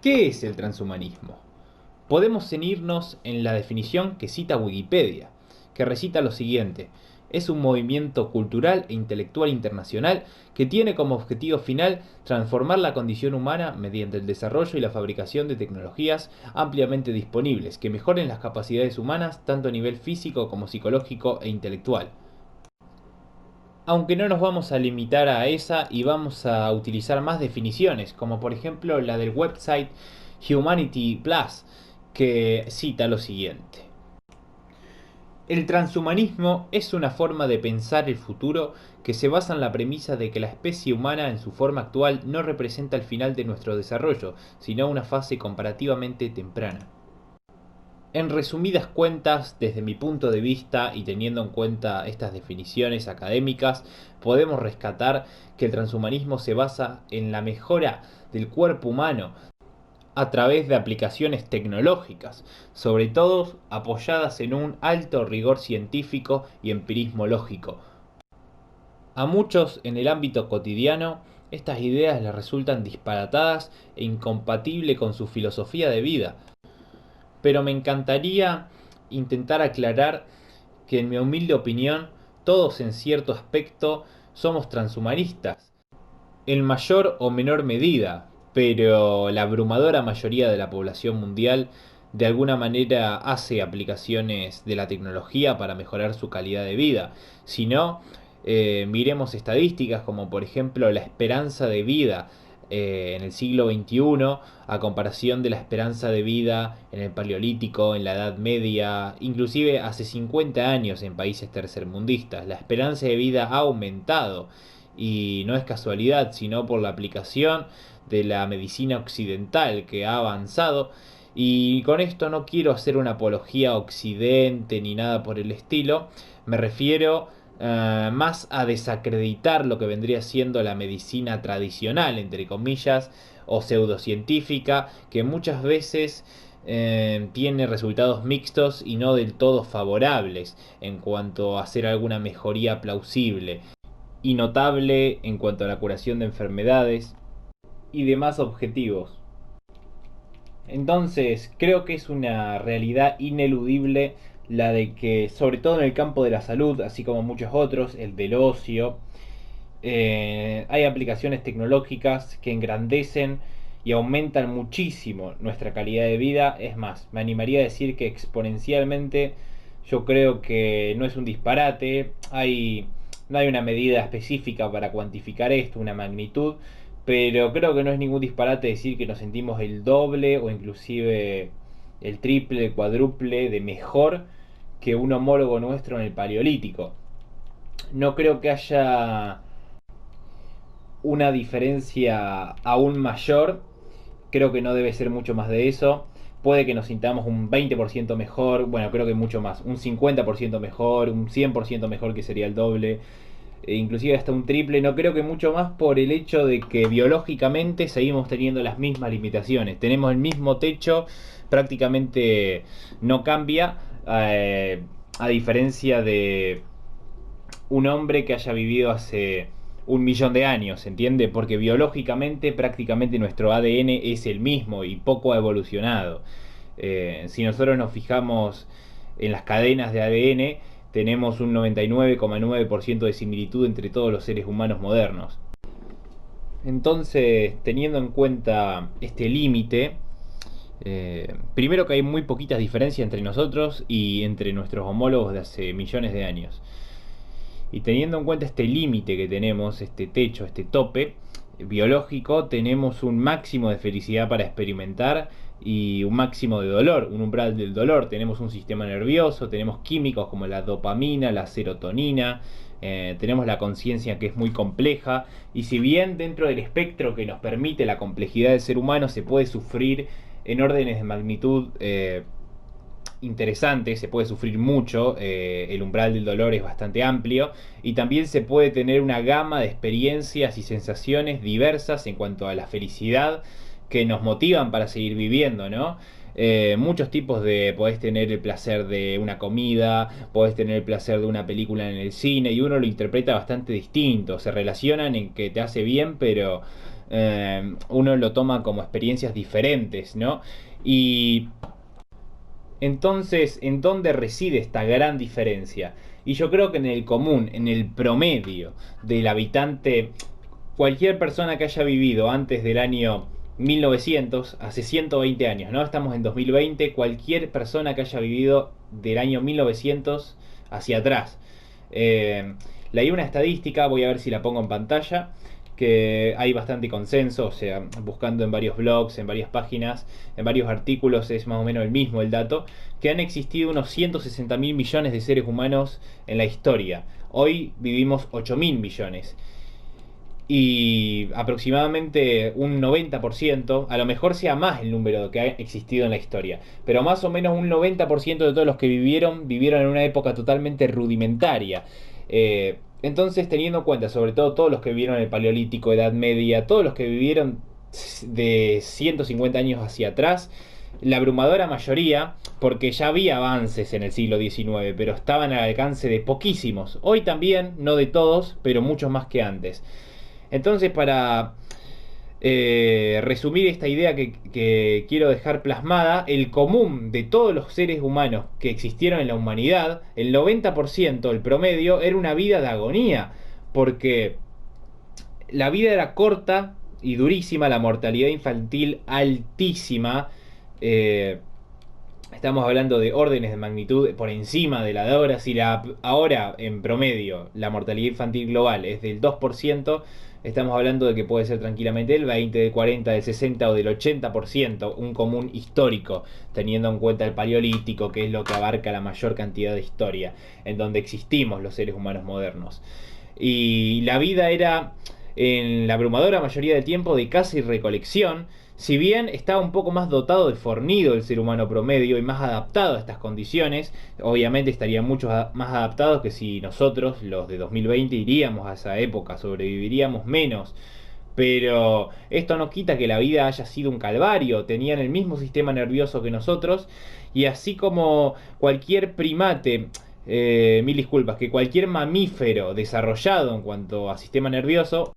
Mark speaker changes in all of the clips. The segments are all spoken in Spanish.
Speaker 1: ¿Qué es el transhumanismo? Podemos ceñirnos en la definición que cita Wikipedia, que recita lo siguiente: es un movimiento cultural e intelectual internacional que tiene como objetivo final transformar la condición humana mediante el desarrollo y la fabricación de tecnologías ampliamente disponibles que mejoren las capacidades humanas tanto a nivel físico como psicológico e intelectual. Aunque no nos vamos a limitar a esa y vamos a utilizar más definiciones, como por ejemplo la del website Humanity Plus, que cita lo siguiente: el transhumanismo es una forma de pensar el futuro que se basa en la premisa de que la especie humana en su forma actual no representa el final de nuestro desarrollo, sino una fase comparativamente temprana. En resumidas cuentas, desde mi punto de vista y teniendo en cuenta estas definiciones académicas, podemos rescatar que el transhumanismo se basa en la mejora del cuerpo humano a través de aplicaciones tecnológicas, sobre todo apoyadas en un alto rigor científico y empirismo lógico. A muchos en el ámbito cotidiano, estas ideas les resultan disparatadas e incompatibles con su filosofía de vida, pero me encantaría intentar aclarar que en mi humilde opinión todos en cierto aspecto somos transhumanistas, en mayor o menor medida, pero la abrumadora mayoría de la población mundial de alguna manera hace aplicaciones de la tecnología para mejorar su calidad de vida. Si no, miremos estadísticas como por ejemplo la esperanza de vida en el siglo XXI a comparación de la esperanza de vida en el Paleolítico, en la Edad Media, inclusive hace 50 años en países tercermundistas. La esperanza de vida ha aumentado y no es casualidad, sino por la aplicación de la medicina occidental que ha avanzado. Y con esto no quiero hacer una apología a Occidente ni nada por el estilo, me refiero más a desacreditar lo que vendría siendo la medicina tradicional, entre comillas, o pseudocientífica, que muchas veces tiene resultados mixtos y no del todo favorables en cuanto a hacer alguna mejoría plausible y notable en cuanto a la curación de enfermedades y demás objetivos. Entonces, creo que es una realidad ineludible la de que, sobre todo en el campo de la salud, así como muchos otros, el del ocio, hay aplicaciones tecnológicas que engrandecen y aumentan muchísimo nuestra calidad de vida. Es más, me animaría a decir que exponencialmente. Yo creo que no es un disparate, no hay una medida específica para cuantificar esto, una magnitud, pero creo que no es ningún disparate decir que nos sentimos el doble o inclusive el triple, el cuádruple de mejor que un homólogo nuestro en el Paleolítico. No creo que haya una diferencia aún mayor, creo que no debe ser mucho más de eso. Puede que nos sintamos un 20% mejor, bueno, creo que mucho más, un 50% mejor, un 100% mejor, que sería el doble, inclusive hasta un triple. No creo que mucho más, por el hecho de que biológicamente seguimos teniendo las mismas limitaciones, tenemos el mismo techo, prácticamente no cambia, a diferencia de un hombre que haya vivido hace 1 millón de años, ¿entiende? Porque biológicamente prácticamente nuestro ADN es el mismo y poco ha evolucionado. Si nosotros nos fijamos en las cadenas de ADN, tenemos un 99,9% de similitud entre todos los seres humanos modernos. Entonces, teniendo en cuenta este límite, primero que hay muy poquitas diferencias entre nosotros y entre nuestros homólogos de hace millones de años. Y teniendo en cuenta este límite que tenemos, este techo, este tope biológico, tenemos un máximo de felicidad para experimentar y un máximo de dolor, un umbral del dolor. Tenemos un sistema nervioso, tenemos químicos como la dopamina, la serotonina, tenemos la conciencia que es muy compleja, y si bien dentro del espectro que nos permite la complejidad del ser humano se puede sufrir en órdenes de magnitud interesante, se puede sufrir mucho, el umbral del dolor es bastante amplio y también se puede tener una gama de experiencias y sensaciones diversas en cuanto a la felicidad que nos motivan para seguir viviendo, ¿no? Muchos tipos de... Podés tener el placer de una comida, podés tener el placer de una película en el cine, y uno lo interpreta bastante distinto. Se relacionan en que te hace bien, pero uno lo toma como experiencias diferentes, ¿no? Y entonces, ¿en dónde reside esta gran diferencia? Y yo creo que en el común, en el promedio del habitante, cualquier persona que haya vivido antes del año 1900, hace 120 años, ¿no? Estamos en 2020, cualquier persona que haya vivido del año 1900 hacia atrás. Eh, Leí una estadística, voy a ver si la pongo en pantalla, que hay bastante consenso, o sea, buscando en varios blogs, en varias páginas, en varios artículos, es más o menos el mismo el dato, que han existido unos 160 mil millones de seres humanos en la historia. Hoy vivimos 8 mil millones. Y aproximadamente un 90%, a lo mejor sea más el número que ha existido en la historia, pero más o menos un 90% de todos los que vivieron en una época totalmente rudimentaria. Entonces, teniendo en cuenta, sobre todo todos los que vivieron en el Paleolítico, Edad Media, todos los que vivieron de 150 años hacia atrás, la abrumadora mayoría, porque ya había avances en el siglo XIX, pero estaban al alcance de poquísimos. Hoy también, no de todos, pero muchos más que antes. Entonces, para resumir esta idea que quiero dejar plasmada, el común de todos los seres humanos que existieron en la humanidad, el 90%, el promedio, era una vida de agonía, porque la vida era corta y durísima, la mortalidad infantil altísima. eh, Estamos hablando de órdenes de magnitud por encima de la de ahora. Si ahora, en promedio, la mortalidad infantil global es del 2%, estamos hablando de que puede ser tranquilamente del 20, del 40, del 60 o del 80%, un común histórico, teniendo en cuenta el Paleolítico, que es lo que abarca la mayor cantidad de historia, en donde existimos los seres humanos modernos. Y la vida era, en la abrumadora mayoría del tiempo, de caza y recolección. Si bien estaba un poco más dotado de fornido el ser humano promedio y más adaptado a estas condiciones, obviamente estarían mucho más adaptados que si nosotros, los de 2020, iríamos a esa época, sobreviviríamos menos. Pero esto no quita que la vida haya sido un calvario, tenían el mismo sistema nervioso que nosotros, y así como cualquier primate, mil disculpas, que cualquier mamífero desarrollado en cuanto a sistema nervioso,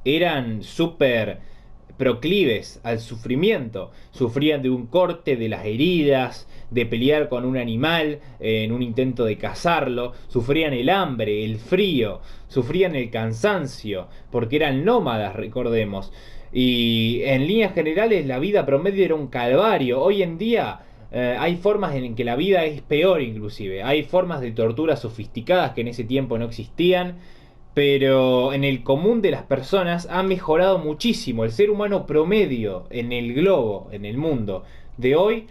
Speaker 1: eran súper proclives al sufrimiento. Sufrían de un corte, de las heridas, de pelear con un animal en un intento de cazarlo. Sufrían el hambre, el frío, sufrían el cansancio, porque eran nómadas, recordemos. Y en líneas generales la vida promedio era un calvario. Hoy en día hay formas en que la vida es peor inclusive. Hay formas de tortura sofisticadas que en ese tiempo no existían, pero en el común de las personas ha mejorado muchísimo. El ser humano promedio en el globo, en el mundo de hoy,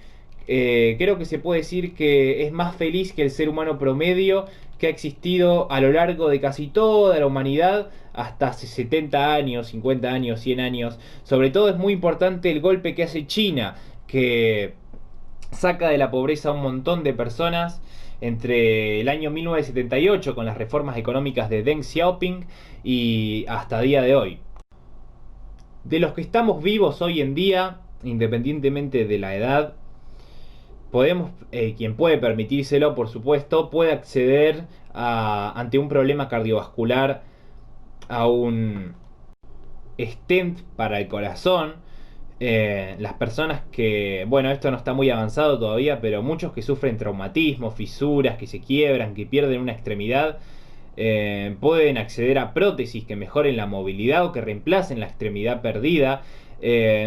Speaker 1: creo que se puede decir que es más feliz que el ser humano promedio que ha existido a lo largo de casi toda la humanidad hasta hace 70 años, 50 años, 100 años. Sobre todo es muy importante el golpe que hace China, que saca de la pobreza a un montón de personas entre el año 1978 con las reformas económicas de Deng Xiaoping y hasta día de hoy. De los que estamos vivos hoy en día, independientemente de la edad, podemos, quien puede permitírselo, por supuesto, puede acceder ante un problema cardiovascular a un stent para el corazón. Las personas que, bueno, esto no está muy avanzado todavía, pero muchos que sufren traumatismos, fisuras, que se quiebran, que pierden una extremidad, pueden acceder a prótesis que mejoren la movilidad o que reemplacen la extremidad perdida.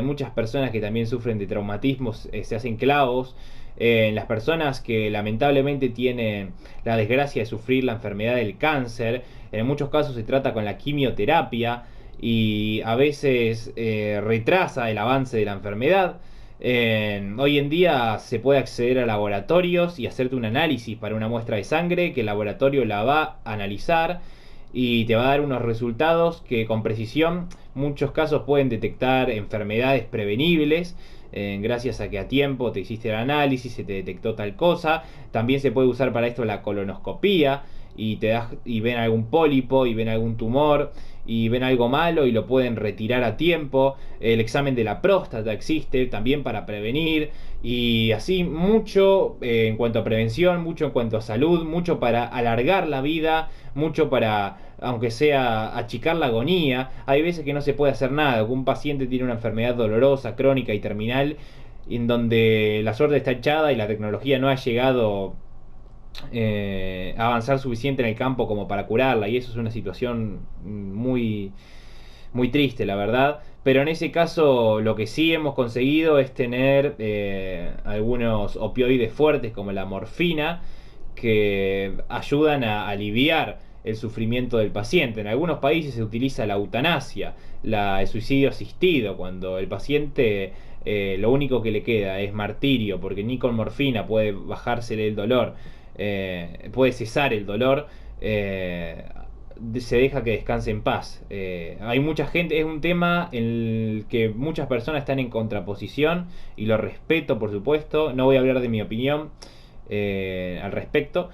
Speaker 1: Muchas personas que también sufren de traumatismos se hacen clavos. Las personas que lamentablemente tienen la desgracia de sufrir la enfermedad del cáncer, en muchos casos se trata con la quimioterapia y a veces retrasa el avance de la enfermedad. Hoy en día se puede acceder a laboratorios y hacerte un análisis para una muestra de sangre que el laboratorio la va a analizar y te va a dar unos resultados que con precisión muchos casos pueden detectar enfermedades prevenibles. Gracias a que a tiempo te hiciste el análisis, se te detectó tal cosa. También se puede usar para esto la colonoscopía y ven algún pólipo y ven algún tumor y ven algo malo y lo pueden retirar a tiempo. El examen de la próstata existe también para prevenir, y así mucho en cuanto a prevención, mucho en cuanto a salud, mucho para alargar la vida, mucho para, aunque sea, achicar la agonía. Hay veces que no se puede hacer nada, que un paciente tiene una enfermedad dolorosa, crónica y terminal, en donde la suerte está echada y la tecnología no ha llegado a avanzar suficiente en el campo como para curarla, y eso es una situación muy, muy triste, la verdad. Pero en ese caso lo que sí hemos conseguido es tener algunos opioides fuertes como la morfina, que ayudan a aliviar el sufrimiento del paciente. En algunos países se utiliza la eutanasia, el suicidio asistido, cuando el paciente lo único que le queda es martirio, porque ni con morfina puede bajársele el dolor, puede cesar el dolor. Se deja que descanse en paz. Hay mucha gente, es un tema en el que muchas personas están en contraposición, y lo respeto, por supuesto. No voy a hablar de mi opinión al respecto.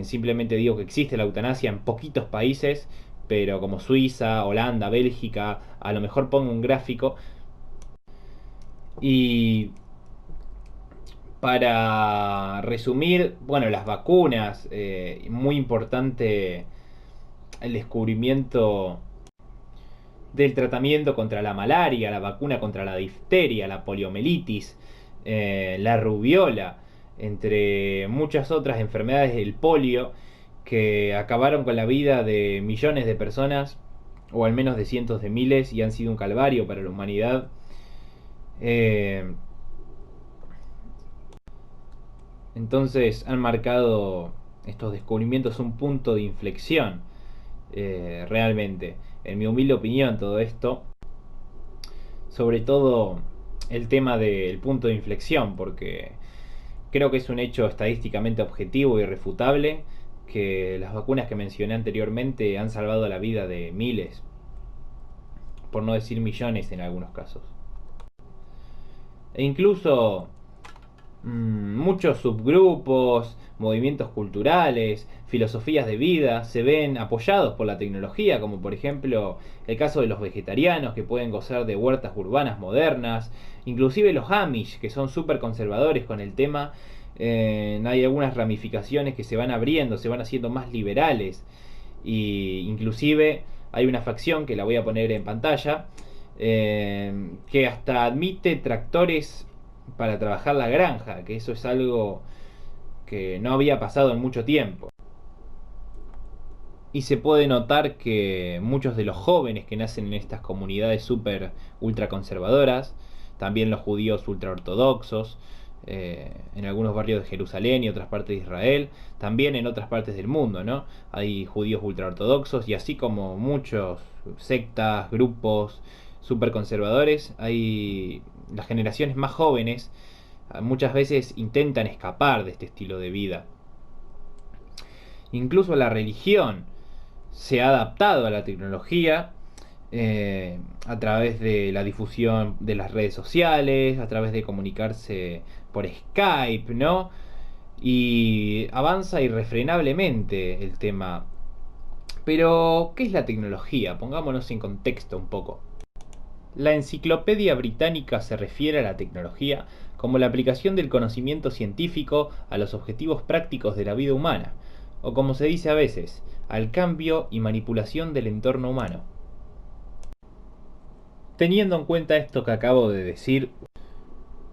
Speaker 1: Simplemente digo que existe la eutanasia en poquitos países, pero como Suiza, Holanda, Bélgica. A lo mejor pongo un gráfico. Y para resumir, bueno, las vacunas, muy importante el descubrimiento del tratamiento contra la malaria, la vacuna contra la difteria, la poliomielitis, la rubiola, entre muchas otras enfermedades del polio, que acabaron con la vida de millones de personas, o al menos de cientos de miles, y han sido un calvario para la humanidad. Entonces han marcado estos descubrimientos un punto de inflexión, realmente. En mi humilde opinión, todo esto, sobre todo el tema del punto de inflexión, porque creo que es un hecho estadísticamente objetivo y irrefutable que las vacunas que mencioné anteriormente han salvado la vida de miles, por no decir millones en algunos casos. E incluso muchos subgrupos, movimientos culturales, filosofías de vida se ven apoyados por la tecnología, como por ejemplo el caso de los vegetarianos, que pueden gozar de huertas urbanas modernas, inclusive los Amish, que son súper conservadores con el tema. Hay algunas ramificaciones que se van abriendo, se van haciendo más liberales, y inclusive hay una facción que la voy a poner en pantalla, que hasta admite tractores para trabajar la granja, que eso es algo que no había pasado en mucho tiempo. Y se puede notar que muchos de los jóvenes que nacen en estas comunidades súper ultra conservadoras, también los judíos ultra ortodoxos, en algunos barrios de Jerusalén y otras partes de Israel, también en otras partes del mundo, ¿no? Hay judíos ultra ortodoxos, y así como muchos sectas, grupos súper conservadores, hay las generaciones más jóvenes muchas veces intentan escapar de este estilo de vida. Incluso la religión se ha adaptado a la tecnología, a través de la difusión de las redes sociales, a través de comunicarse por Skype, ¿no? Y avanza irrefrenablemente el tema. Pero, ¿qué es la tecnología? Pongámonos en contexto un poco. La Enciclopedia Británica se refiere a la tecnología como la aplicación del conocimiento científico a los objetivos prácticos de la vida humana, o como se dice a veces, al cambio y manipulación del entorno humano. Teniendo en cuenta esto que acabo de decir,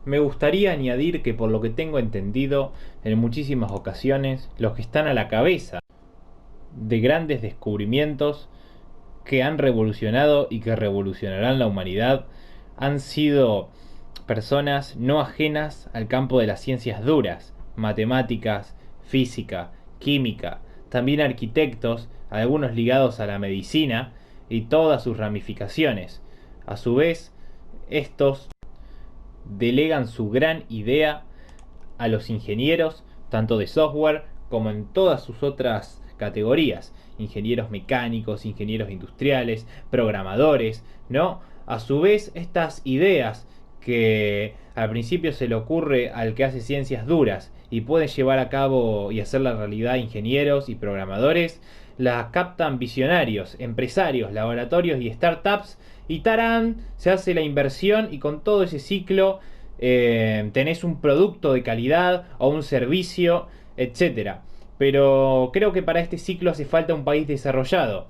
Speaker 1: me gustaría añadir que, por lo que tengo entendido, en muchísimas ocasiones los que están a la cabeza de grandes descubrimientos que han revolucionado y que revolucionarán la humanidad han sido personas no ajenas al campo de las ciencias duras: matemáticas, física, química, también arquitectos, algunos ligados a la medicina y todas sus ramificaciones. A su vez, estos delegan su gran idea a los ingenieros, tanto de software como en todas sus otras categorías: ingenieros mecánicos, ingenieros industriales, programadores, ¿no? A su vez, estas ideas que al principio se le ocurre al que hace ciencias duras y pueden llevar a cabo y hacer la realidad ingenieros y programadores, la captan visionarios, empresarios, laboratorios y startups, y ¡tarán! Se hace la inversión y con todo ese ciclo tenés un producto de calidad o un servicio, etcétera. Pero creo que para este ciclo hace falta un país desarrollado,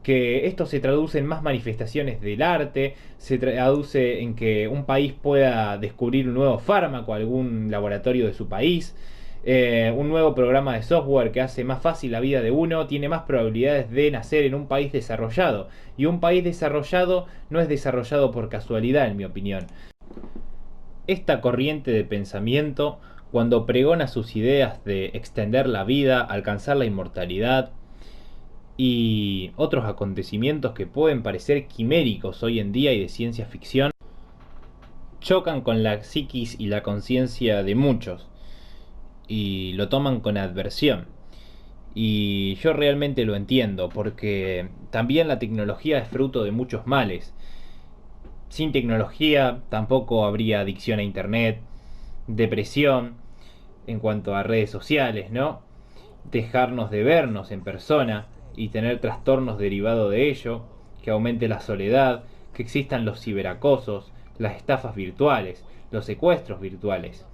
Speaker 1: que esto se traduce en más manifestaciones del arte, se traduce en que un país pueda descubrir un nuevo fármaco, algún laboratorio de su país, un nuevo programa de software que hace más fácil la vida de uno, tiene más probabilidades de nacer en un país desarrollado. Y un país desarrollado no es desarrollado por casualidad, en mi opinión. Esta corriente de pensamiento, cuando pregona sus ideas de extender la vida, alcanzar la inmortalidad y otros acontecimientos que pueden parecer quiméricos hoy en día y de ciencia ficción, chocan con la psiquis y la conciencia de muchos y lo toman con adversión. Y yo realmente lo entiendo, porque también la tecnología es fruto de muchos males. Sin tecnología tampoco habría adicción a internet, depresión en cuanto a redes sociales, ¿no? Dejarnos de vernos en persona y tener trastornos derivados de ello, que aumente la soledad, que existan los ciberacosos, las estafas virtuales, los secuestros virtuales,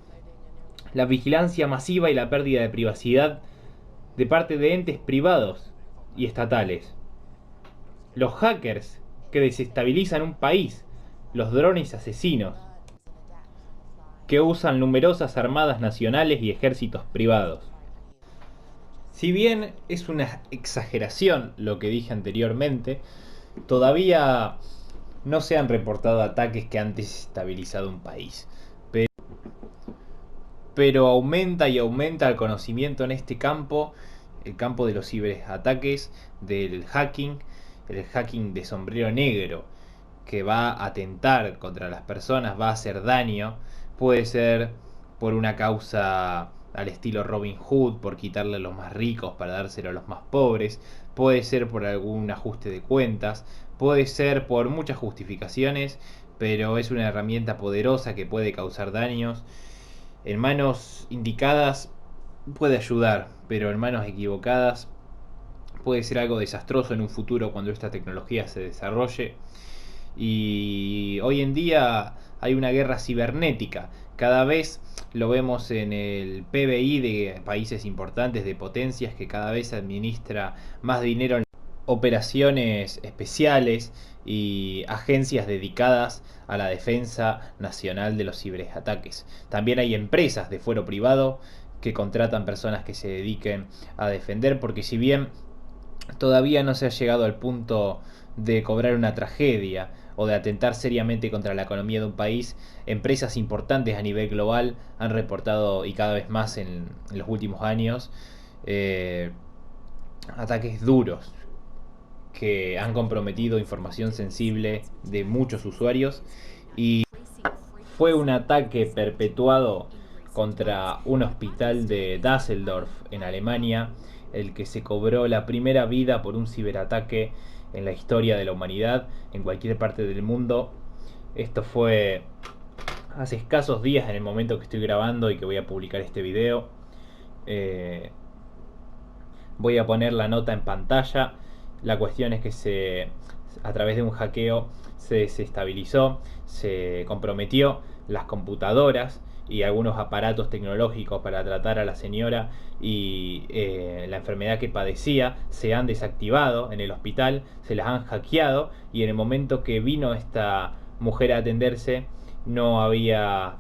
Speaker 1: la vigilancia masiva y la pérdida de privacidad de parte de entes privados y estatales, los hackers que desestabilizan un país, los drones asesinos que usan numerosas armadas nacionales y ejércitos privados. Si bien es una exageración lo que dije anteriormente, todavía no se han reportado ataques que han desestabilizado un país. Pero aumenta y aumenta el conocimiento en este campo, el campo de los ciberataques, del hacking, el hacking de sombrero negro, que va a atentar contra las personas, va a hacer daño. Puede ser por una causa al estilo Robin Hood, por quitarle a los más ricos para dárselo a los más pobres, puede ser por algún ajuste de cuentas, puede ser por muchas justificaciones, pero es una herramienta poderosa que puede causar daños. En manos indicadas puede ayudar, pero en manos equivocadas puede ser algo desastroso en un futuro cuando esta tecnología se desarrolle. Y hoy en día hay una guerra cibernética. Cada vez lo vemos en el PBI de países importantes, de potencias, que cada vez administra más dinero en operaciones especiales y agencias dedicadas a la defensa nacional de los ciberataques. También hay empresas de fuero privado que contratan personas que se dediquen a defender, porque si bien todavía no se ha llegado al punto de cobrar una tragedia o de atentar seriamente contra la economía de un país, empresas importantes a nivel global han reportado, y cada vez más en los últimos años, ataques duros que han comprometido información sensible de muchos usuarios. Y fue un ataque perpetuado contra un hospital de Düsseldorf en Alemania, el que se cobró la primera vida por un ciberataque en la historia de la humanidad en cualquier parte del mundo. Esto fue hace escasos días, en el momento que estoy grabando y que voy a publicar este video. Voy a poner la nota en pantalla. La cuestión es que a través de un hackeo se desestabilizó, se comprometió las computadoras y algunos aparatos tecnológicos para tratar a la señora, y la enfermedad que padecía se han desactivado en el hospital, se las han hackeado, y en el momento que vino esta mujer a atenderse no había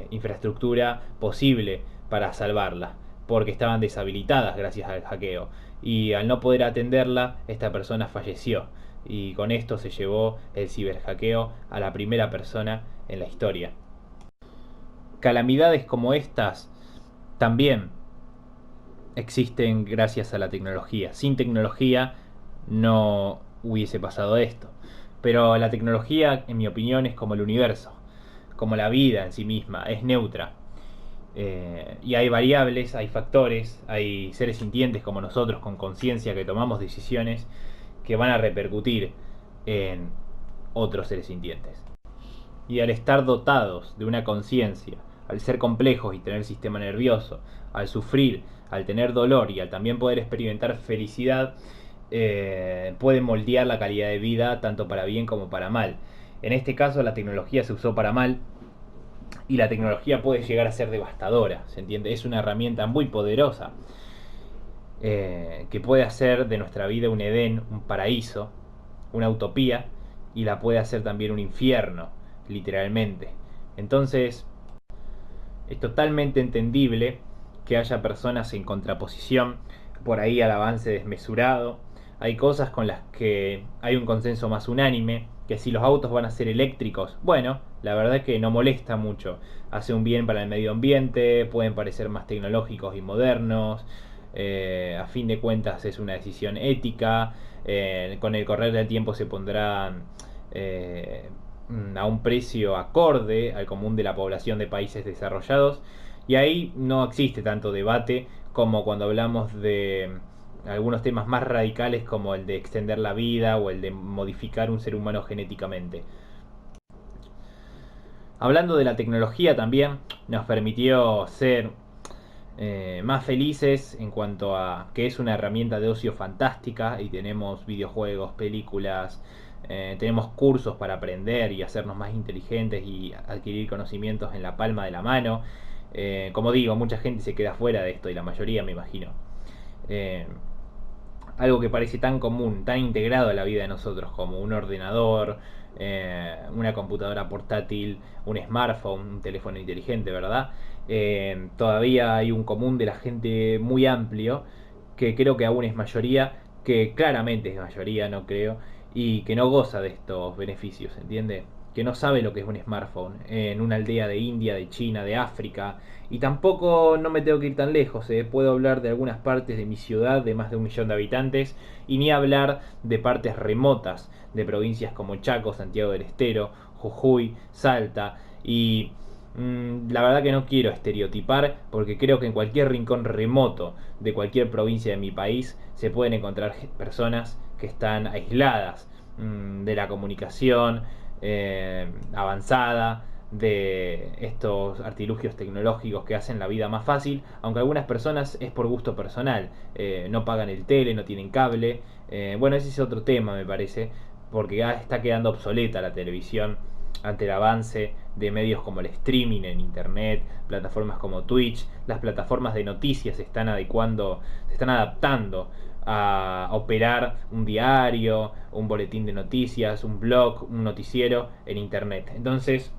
Speaker 1: infraestructura posible para salvarla, porque estaban deshabilitadas gracias al hackeo. Y al no poder atenderla, esta persona falleció. Y con esto se llevó el ciberhackeo a la primera persona en la historia. Calamidades como estas también existen gracias a la tecnología. Sin tecnología no hubiese pasado esto. Pero la tecnología, en mi opinión, es como el universo, como la vida en sí misma, es neutra. Y hay variables, hay factores, hay seres sintientes como nosotros con conciencia que tomamos decisiones que van a repercutir en otros seres sintientes. Y al estar dotados de una conciencia, al ser complejos y tener sistema nervioso, al sufrir, al tener dolor y al también poder experimentar felicidad, pueden moldear la calidad de vida tanto para bien como para mal. En este caso la tecnología se usó para mal y la tecnología puede llegar a ser devastadora, ¿se entiende? Es una herramienta muy poderosa que puede hacer de nuestra vida un Edén, un paraíso, una utopía, y la puede hacer también un infierno, literalmente. Entonces, es totalmente entendible que haya personas en contraposición por ahí al avance desmesurado. Hay cosas con las que hay un consenso más unánime, que si los autos van a ser eléctricos, bueno, la verdad es que no molesta mucho. Hace un bien para el medio ambiente, pueden parecer más tecnológicos y modernos. A fin de cuentas es una decisión ética. Con el correr del tiempo se pondrán a un precio acorde al común de la población de países desarrollados, y ahí no existe tanto debate como cuando hablamos de algunos temas más radicales como el de extender la vida o el de modificar un ser humano genéticamente. Hablando de la tecnología también nos permitió ser más felices en cuanto a que es una herramienta de ocio fantástica y tenemos videojuegos, películas, tenemos cursos para aprender y hacernos más inteligentes y adquirir conocimientos en la palma de la mano. Como digo, mucha gente se queda fuera de esto y la mayoría me imagino. Eh, Algo que parece tan común, tan integrado a la vida de nosotros como un ordenador, una computadora portátil, un smartphone, un teléfono inteligente, ¿verdad? Todavía hay un común de la gente muy amplio, que creo que aún es mayoría, que claramente es mayoría, no creo, y que no goza de estos beneficios, ¿entiende? Que no sabe lo que es un smartphone en una aldea de India, de China, de África. Y tampoco no me tengo que ir tan lejos, puedo hablar de algunas partes de mi ciudad de más de 1 millón de habitantes y ni hablar de partes remotas de provincias como Chaco, Santiago del Estero, Jujuy, Salta y la verdad que no quiero estereotipar porque creo que en cualquier rincón remoto de cualquier provincia de mi país se pueden encontrar personas que están aisladas de la comunicación avanzada, de estos artilugios tecnológicos que hacen la vida más fácil, aunque algunas personas es por gusto personal, no pagan el tele, no tienen cable, bueno, ese es otro tema me parece, porque ya está quedando obsoleta la televisión ante el avance de medios como el streaming en internet, plataformas como Twitch, las plataformas de noticias se están adecuando, se están adaptando a operar un diario, un boletín de noticias, un blog, un noticiero en internet. Entonces,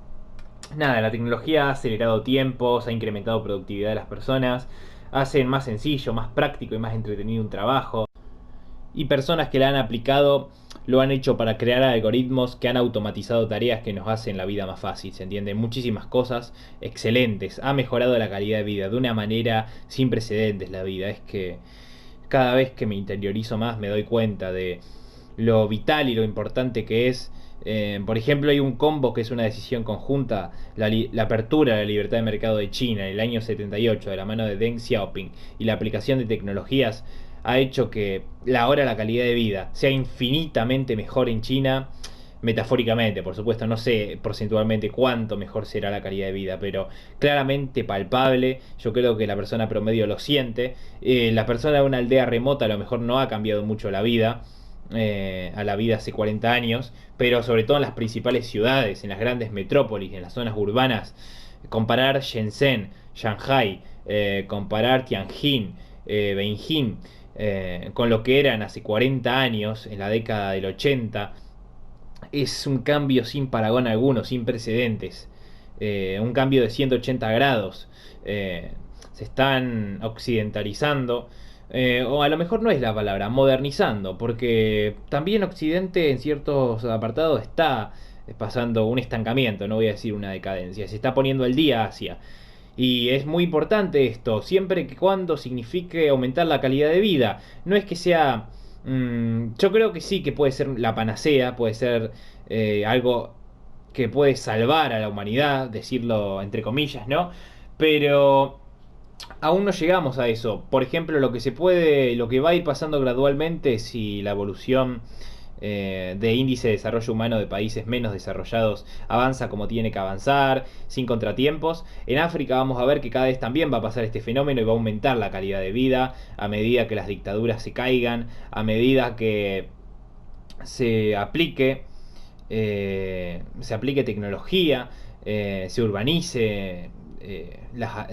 Speaker 1: nada, la tecnología ha acelerado tiempos, ha incrementado productividad de las personas, hacen más sencillo, más práctico y más entretenido un trabajo. Y personas que la han aplicado lo han hecho para crear algoritmos que han automatizado tareas que nos hacen la vida más fácil. Se entienden muchísimas cosas excelentes. Ha mejorado la calidad de vida de una manera sin precedentes la vida. Es que cada vez que me interiorizo más me doy cuenta de lo vital y lo importante que es. Por ejemplo, hay un combo que es una decisión conjunta, la apertura de la libertad de mercado de China en el año 78 de la mano de Deng Xiaoping y la aplicación de tecnologías ha hecho que ahora la calidad de vida sea infinitamente mejor en China, metafóricamente, por supuesto, no sé porcentualmente cuánto mejor será la calidad de vida, pero claramente palpable, yo creo que la persona promedio lo siente. La persona de una aldea remota a lo mejor no ha cambiado mucho la vida, a la vida hace 40 años, pero sobre todo en las principales ciudades, en las grandes metrópolis, en las zonas urbanas, comparar Shenzhen, Shanghai, comparar Tianjin, Beijing, con lo que eran hace 40 años, en la década del 80, es un cambio sin paragón alguno, sin precedentes. Un cambio de 180 grados. Se están occidentalizando. O a lo mejor no es la palabra, modernizando, porque también Occidente en ciertos apartados está pasando un estancamiento, no voy a decir una decadencia, se está poniendo al día Asia. Y es muy importante esto, siempre que cuando signifique aumentar la calidad de vida. No es que sea... yo creo que sí que puede ser la panacea, puede ser algo que puede salvar a la humanidad, decirlo entre comillas, ¿no? Pero aún no llegamos a eso. Por ejemplo, lo que se puede, lo que va a ir pasando gradualmente si la evolución de índice de desarrollo humano de países menos desarrollados avanza como tiene que avanzar, sin contratiempos. En África vamos a ver que cada vez también va a pasar este fenómeno y va a aumentar la calidad de vida a medida que las dictaduras se caigan, a medida que se aplique, tecnología, se urbanice,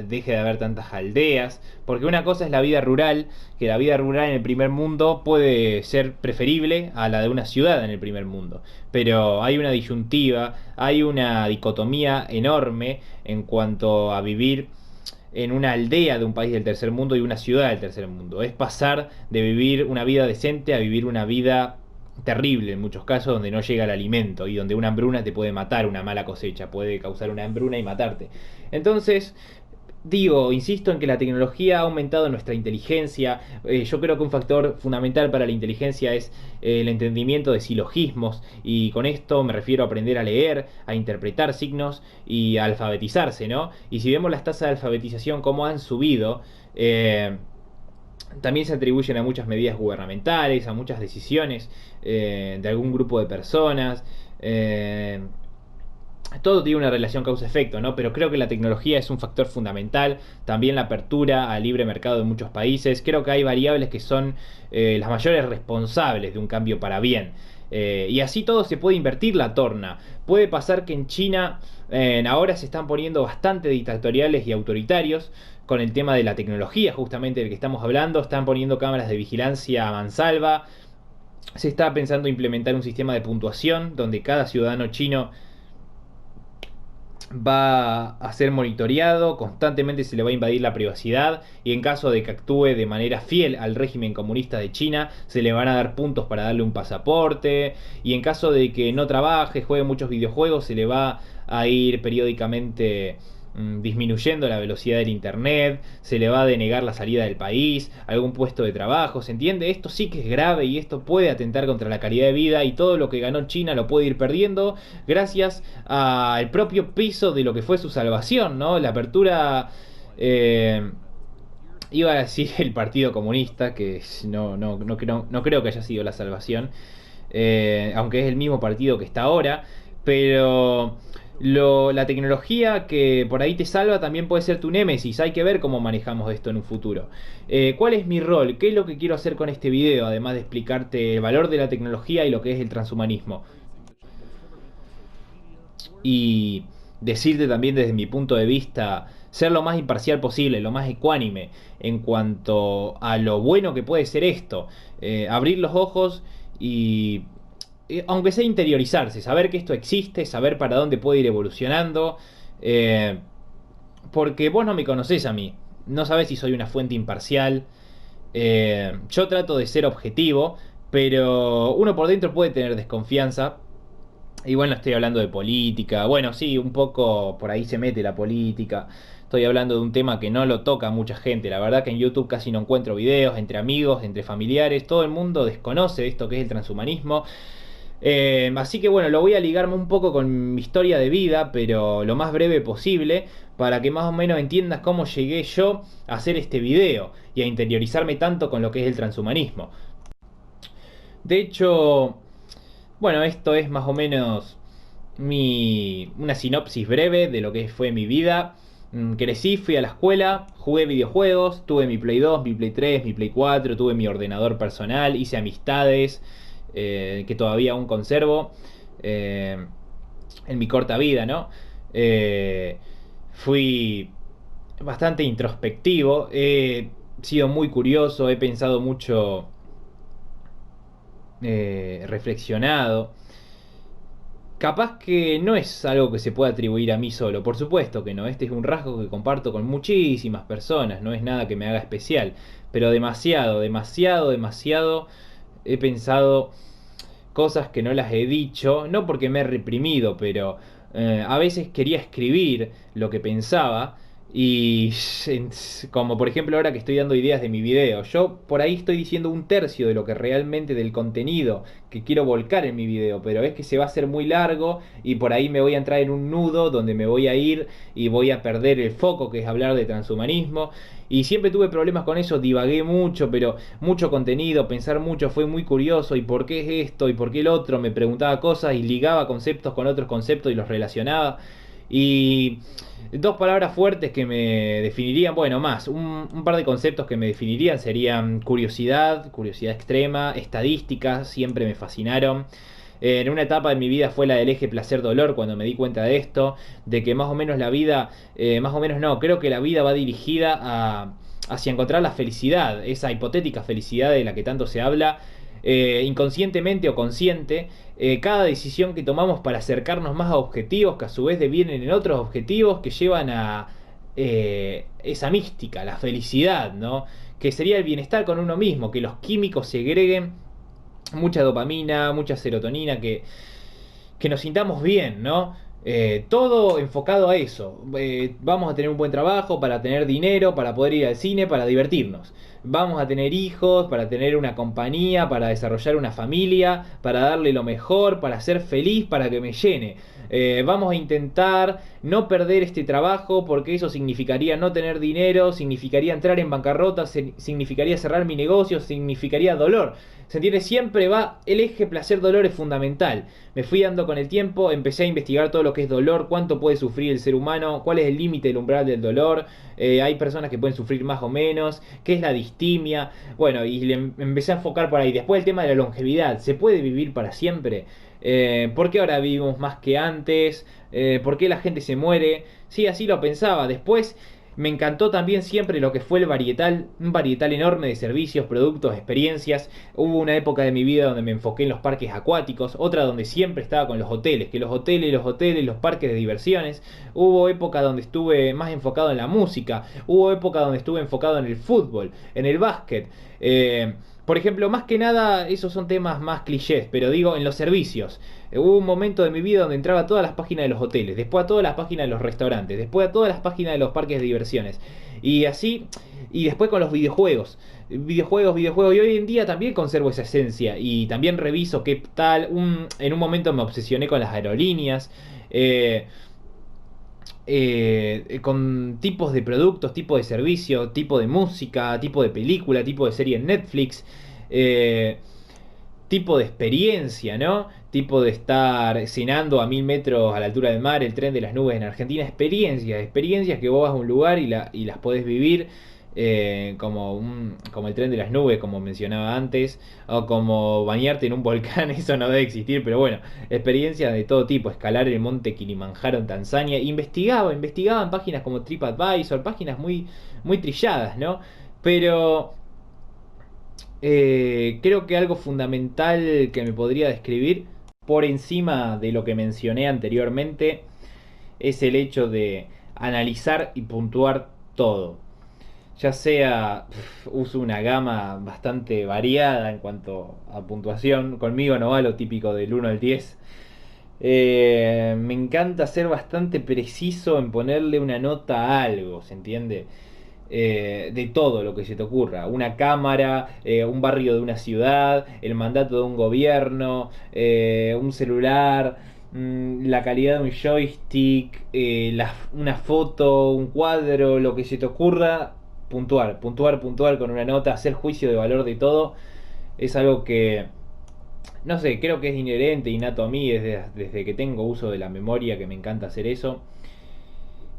Speaker 1: deje de haber tantas aldeas, porque una cosa es la vida rural, que la vida rural en el primer mundo puede ser preferible a la de una ciudad en el primer mundo, pero hay una disyuntiva, hay una dicotomía enorme en cuanto a vivir en una aldea de un país del tercer mundo y una ciudad del tercer mundo. Es pasar de vivir una vida decente a vivir una vida terrible en muchos casos, donde no llega el alimento y donde una hambruna te puede matar, una mala cosecha puede causar una hambruna y matarte. Entonces, insisto en que la tecnología ha aumentado nuestra inteligencia. Yo creo que un factor fundamental para la inteligencia es el entendimiento de silogismos, y con esto me refiero a aprender a leer, a interpretar signos y a alfabetizarse, ¿no? Y si vemos las tasas de alfabetización cómo han subido, también se atribuyen a muchas medidas gubernamentales, a muchas decisiones de algún grupo de personas. Todo tiene una relación causa-efecto, ¿no? Pero creo que la tecnología es un factor fundamental. También la apertura al libre mercado de muchos países. Creo que hay variables que son las mayores responsables de un cambio para bien. Y así todo se puede invertir la torna. Puede pasar que en China ahora se están poniendo bastante dictatoriales y autoritarios con el tema de la tecnología, justamente del que estamos hablando. Están poniendo cámaras de vigilancia a mansalva. Se está pensando implementar un sistema de puntuación donde cada ciudadano chino va a ser monitoreado, constantemente se le va a invadir la privacidad, y en caso de que actúe de manera fiel al régimen comunista de China, se le van a dar puntos para darle un pasaporte, y en caso de que no trabaje, juegue muchos videojuegos, se le va a ir periódicamente disminuyendo la velocidad del internet, se le va a denegar la salida del país, algún puesto de trabajo, ¿se entiende? Esto sí que es grave y esto puede atentar contra la calidad de vida, y todo lo que ganó China lo puede ir perdiendo gracias al propio peso de lo que fue su salvación, ¿no? La apertura... iba a decir el Partido Comunista, que no creo que haya sido la salvación, aunque es el mismo partido que está ahora, pero la tecnología que por ahí te salva también puede ser tu némesis. Hay que ver cómo manejamos esto en un futuro. ¿Cuál es mi rol? ¿Qué es lo que quiero hacer con este video? Además de explicarte el valor de la tecnología y lo que es el transhumanismo. Y decirte también desde mi punto de vista, ser lo más imparcial posible, lo más ecuánime en cuanto a lo bueno que puede ser esto. Abrir los ojos y aunque sea interiorizarse, saber que esto existe, saber para dónde puede ir evolucionando, porque vos no me conocés a mí, no sabés si soy una fuente imparcial. Yo trato de ser objetivo, pero uno por dentro puede tener desconfianza. Y bueno, estoy hablando de política, bueno, sí, un poco por ahí se mete la política. Estoy hablando de un tema que no lo toca mucha gente. La verdad que en YouTube casi no encuentro videos entre amigos, entre familiares. Todo el mundo desconoce esto que es el transhumanismo. Así que bueno, lo voy a ligarme un poco con mi historia de vida, pero lo más breve posible, para que más o menos entiendas cómo llegué yo a hacer este video y a interiorizarme tanto con lo que es el transhumanismo. De hecho, bueno, esto es más o menos una sinopsis breve de lo que fue mi vida. Crecí, fui a la escuela, jugué videojuegos, tuve mi Play 2, mi Play 3, mi Play 4, tuve mi ordenador personal, hice amistades que todavía aún conservo en mi corta vida, ¿no? Fui bastante introspectivo, he sido muy curioso, he pensado mucho, reflexionado. Capaz que no es algo que se pueda atribuir a mí solo, por supuesto que no. Este es un rasgo que comparto con muchísimas personas, no es nada que me haga especial, pero demasiado, demasiado, demasiado he pensado cosas que no las he dicho, no porque me he reprimido, pero a veces quería escribir lo que pensaba Y como por ejemplo ahora que estoy dando ideas de mi video, yo por ahí estoy diciendo un tercio de lo que realmente del contenido que quiero volcar en mi video, pero es que se va a hacer muy largo y por ahí me voy a entrar en un nudo donde me voy a ir y voy a perder el foco que es hablar de transhumanismo. Y siempre tuve problemas con eso, divagué mucho, pero mucho contenido, pensar mucho, fue muy curioso. ¿Y por qué es esto? ¿Y por qué el otro? Me preguntaba cosas y ligaba conceptos con otros conceptos y los relacionaba. Y dos palabras fuertes que me definirían, bueno, más, un par de conceptos que me definirían serían curiosidad, curiosidad extrema, estadísticas, siempre me fascinaron. En una etapa de mi vida fue la del eje placer-dolor, cuando me di cuenta de esto, de que más o menos la vida, más o menos no, creo que la vida va dirigida hacia encontrar la felicidad, esa hipotética felicidad de la que tanto se habla, inconscientemente o consciente, cada decisión que tomamos para acercarnos más a objetivos que a su vez devienen en otros objetivos que llevan a esa mística, la felicidad, ¿no? Que sería el bienestar con uno mismo, que los químicos segreguen mucha dopamina, mucha serotonina, que nos sintamos bien, ¿no? Todo enfocado a eso. Vamos a tener un buen trabajo para tener dinero, para poder ir al cine, para divertirnos. Vamos a tener hijos, para tener una compañía, para desarrollar una familia, para darle lo mejor, para ser feliz, para que me llene. Vamos a intentar no perder este trabajo porque eso significaría no tener dinero, significaría entrar en bancarrota, significaría cerrar mi negocio, significaría dolor. ¿Se entiende? Siempre va, el eje placer-dolor es fundamental. Me fui dando con el tiempo, empecé a investigar todo lo que es dolor, cuánto puede sufrir el ser humano, cuál es el límite del umbral del dolor. Hay personas que pueden sufrir más o menos, qué es la distimia. Bueno, y empecé a enfocar por ahí. Después el tema de la longevidad, ¿se puede vivir para siempre? ¿Por qué ahora vivimos más que antes? ¿Por qué la gente se muere? Sí, así lo pensaba. Después me encantó también siempre lo que fue el varietal, un varietal enorme de servicios, productos, experiencias. Hubo una época de mi vida donde me enfoqué en los parques acuáticos, otra donde siempre estaba con los hoteles, que los hoteles, los parques de diversiones. Hubo época donde estuve más enfocado en la música, hubo época donde estuve enfocado en el fútbol, en el básquet. Por ejemplo, más que nada, esos son temas más clichés, pero digo, en los servicios. Hubo un momento de mi vida donde entraba a todas las páginas de los hoteles, después a todas las páginas de los restaurantes, después a todas las páginas de los parques de diversiones. Y así, y después con los videojuegos. Videojuegos. Y hoy en día también conservo esa esencia. Y también reviso qué tal. En un momento me obsesioné con las aerolíneas. Con tipos de productos, tipo de servicio, tipo de música, tipo de película, tipo de serie en Netflix, eh, tipo de experiencia, ¿no? Tipo de estar cenando a 1000 metros a la altura del mar, el tren de las nubes en Argentina, experiencias que vos vas a un lugar y las podés vivir. Como el tren de las nubes, como mencionaba antes, o como bañarte en un volcán, eso no debe existir, pero bueno, experiencias de todo tipo, escalar el monte Kilimanjaro en Tanzania, investigaba en páginas como TripAdvisor, páginas muy trilladas, ¿no? Pero creo que algo fundamental que me podría describir, por encima de lo que mencioné anteriormente, es el hecho de analizar y puntuar todo. Ya sea, uso una gama bastante variada en cuanto a puntuación. Conmigo no va lo típico del 1 al 10. Me encanta ser bastante preciso en ponerle una nota a algo, ¿se entiende? De todo lo que se te ocurra. Una cámara, un barrio de una ciudad, el mandato de un gobierno, un celular, la calidad de un joystick, una foto, un cuadro, lo que se te ocurra. Puntuar con una nota, hacer juicio de valor de todo. Es algo que, no sé, creo que es inherente, innato a mí, desde que tengo uso de la memoria, que me encanta hacer eso.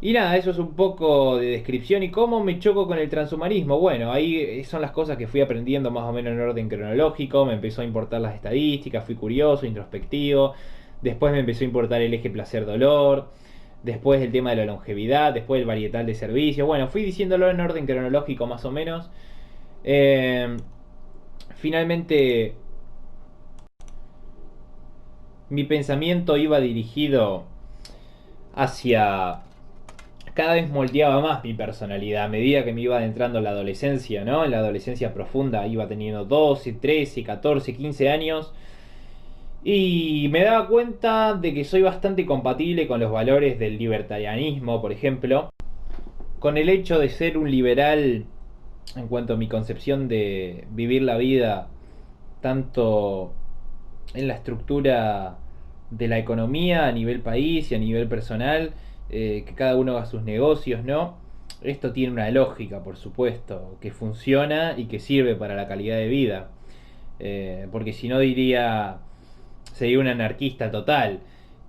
Speaker 1: Y nada, eso es un poco de descripción y cómo me choco con el transhumanismo. Bueno, ahí son las cosas que fui aprendiendo más o menos en orden cronológico. Me empezó a importar las estadísticas, fui curioso, introspectivo. Después me empezó a importar el eje placer-dolor. Después el tema de la longevidad. Después el varietal de servicios. Bueno, fui diciéndolo en orden cronológico más o menos. Eh, Finalmente, mi pensamiento iba dirigido hacia cada vez moldeaba más mi personalidad a medida que me iba adentrando en la adolescencia, ¿no? En la adolescencia profunda iba teniendo 12, 13, 14, 15 años y me daba cuenta de que soy bastante compatible con los valores del libertarianismo, por ejemplo. con el hecho de ser un liberal en cuanto a mi concepción de vivir la vida, tanto en la estructura de la economía a nivel país y a nivel personal, que cada uno haga sus negocios, ¿no? Esto tiene una lógica, por supuesto, que funciona y que sirve para la calidad de vida. Porque si no diría, sería un anarquista total.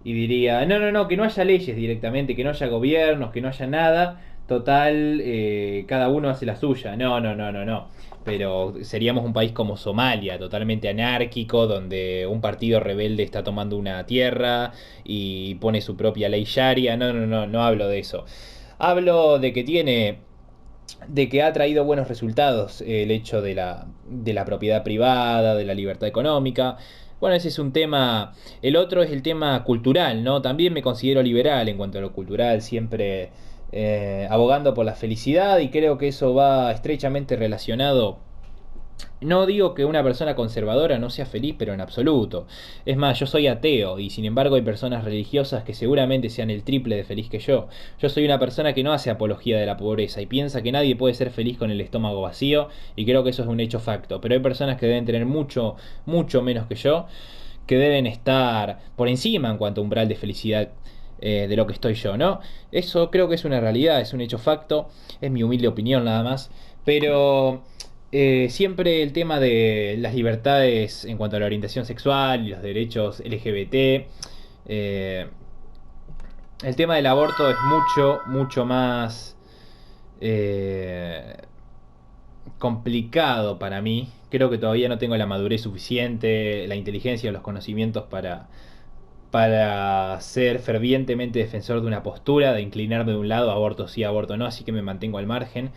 Speaker 1: Y diría, no, no, no, que no haya leyes directamente, que no haya gobiernos, que no haya nada. Total, cada uno hace la suya. No, no, no, no, no. Pero seríamos un país como Somalia, totalmente anárquico, donde un partido rebelde está tomando una tierra y pone su propia ley sharia. No, no, no, no hablo de eso. Hablo de que ha traído buenos resultados el hecho de la propiedad privada, de la libertad económica. Bueno, ese es un tema. El otro es el tema cultural, ¿no? También me considero liberal en cuanto a lo cultural, siempre abogando por la felicidad y creo que eso va estrechamente relacionado. No digo que una persona conservadora no sea feliz, pero en absoluto. Es más, yo soy ateo y sin embargo hay personas religiosas que seguramente sean el triple de feliz que yo. Yo soy una persona que no hace apología de la pobreza y piensa que nadie puede ser feliz con el estómago vacío y creo que eso es un hecho facto. Pero hay personas que deben tener mucho, mucho menos que yo, que deben estar por encima en cuanto a umbral de felicidad de lo que estoy yo, ¿no? Eso creo que es una realidad, es un hecho facto, es mi humilde opinión nada más. Pero siempre el tema de las libertades en cuanto a la orientación sexual y los derechos LGBT, eh, el tema del aborto es mucho, mucho más eh, complicado para mí. Creo que todavía no tengo la madurez suficiente, la inteligencia, los conocimientos para ser fervientemente defensor de una postura, de inclinarme de un lado, aborto sí, aborto no, así que me mantengo al margen.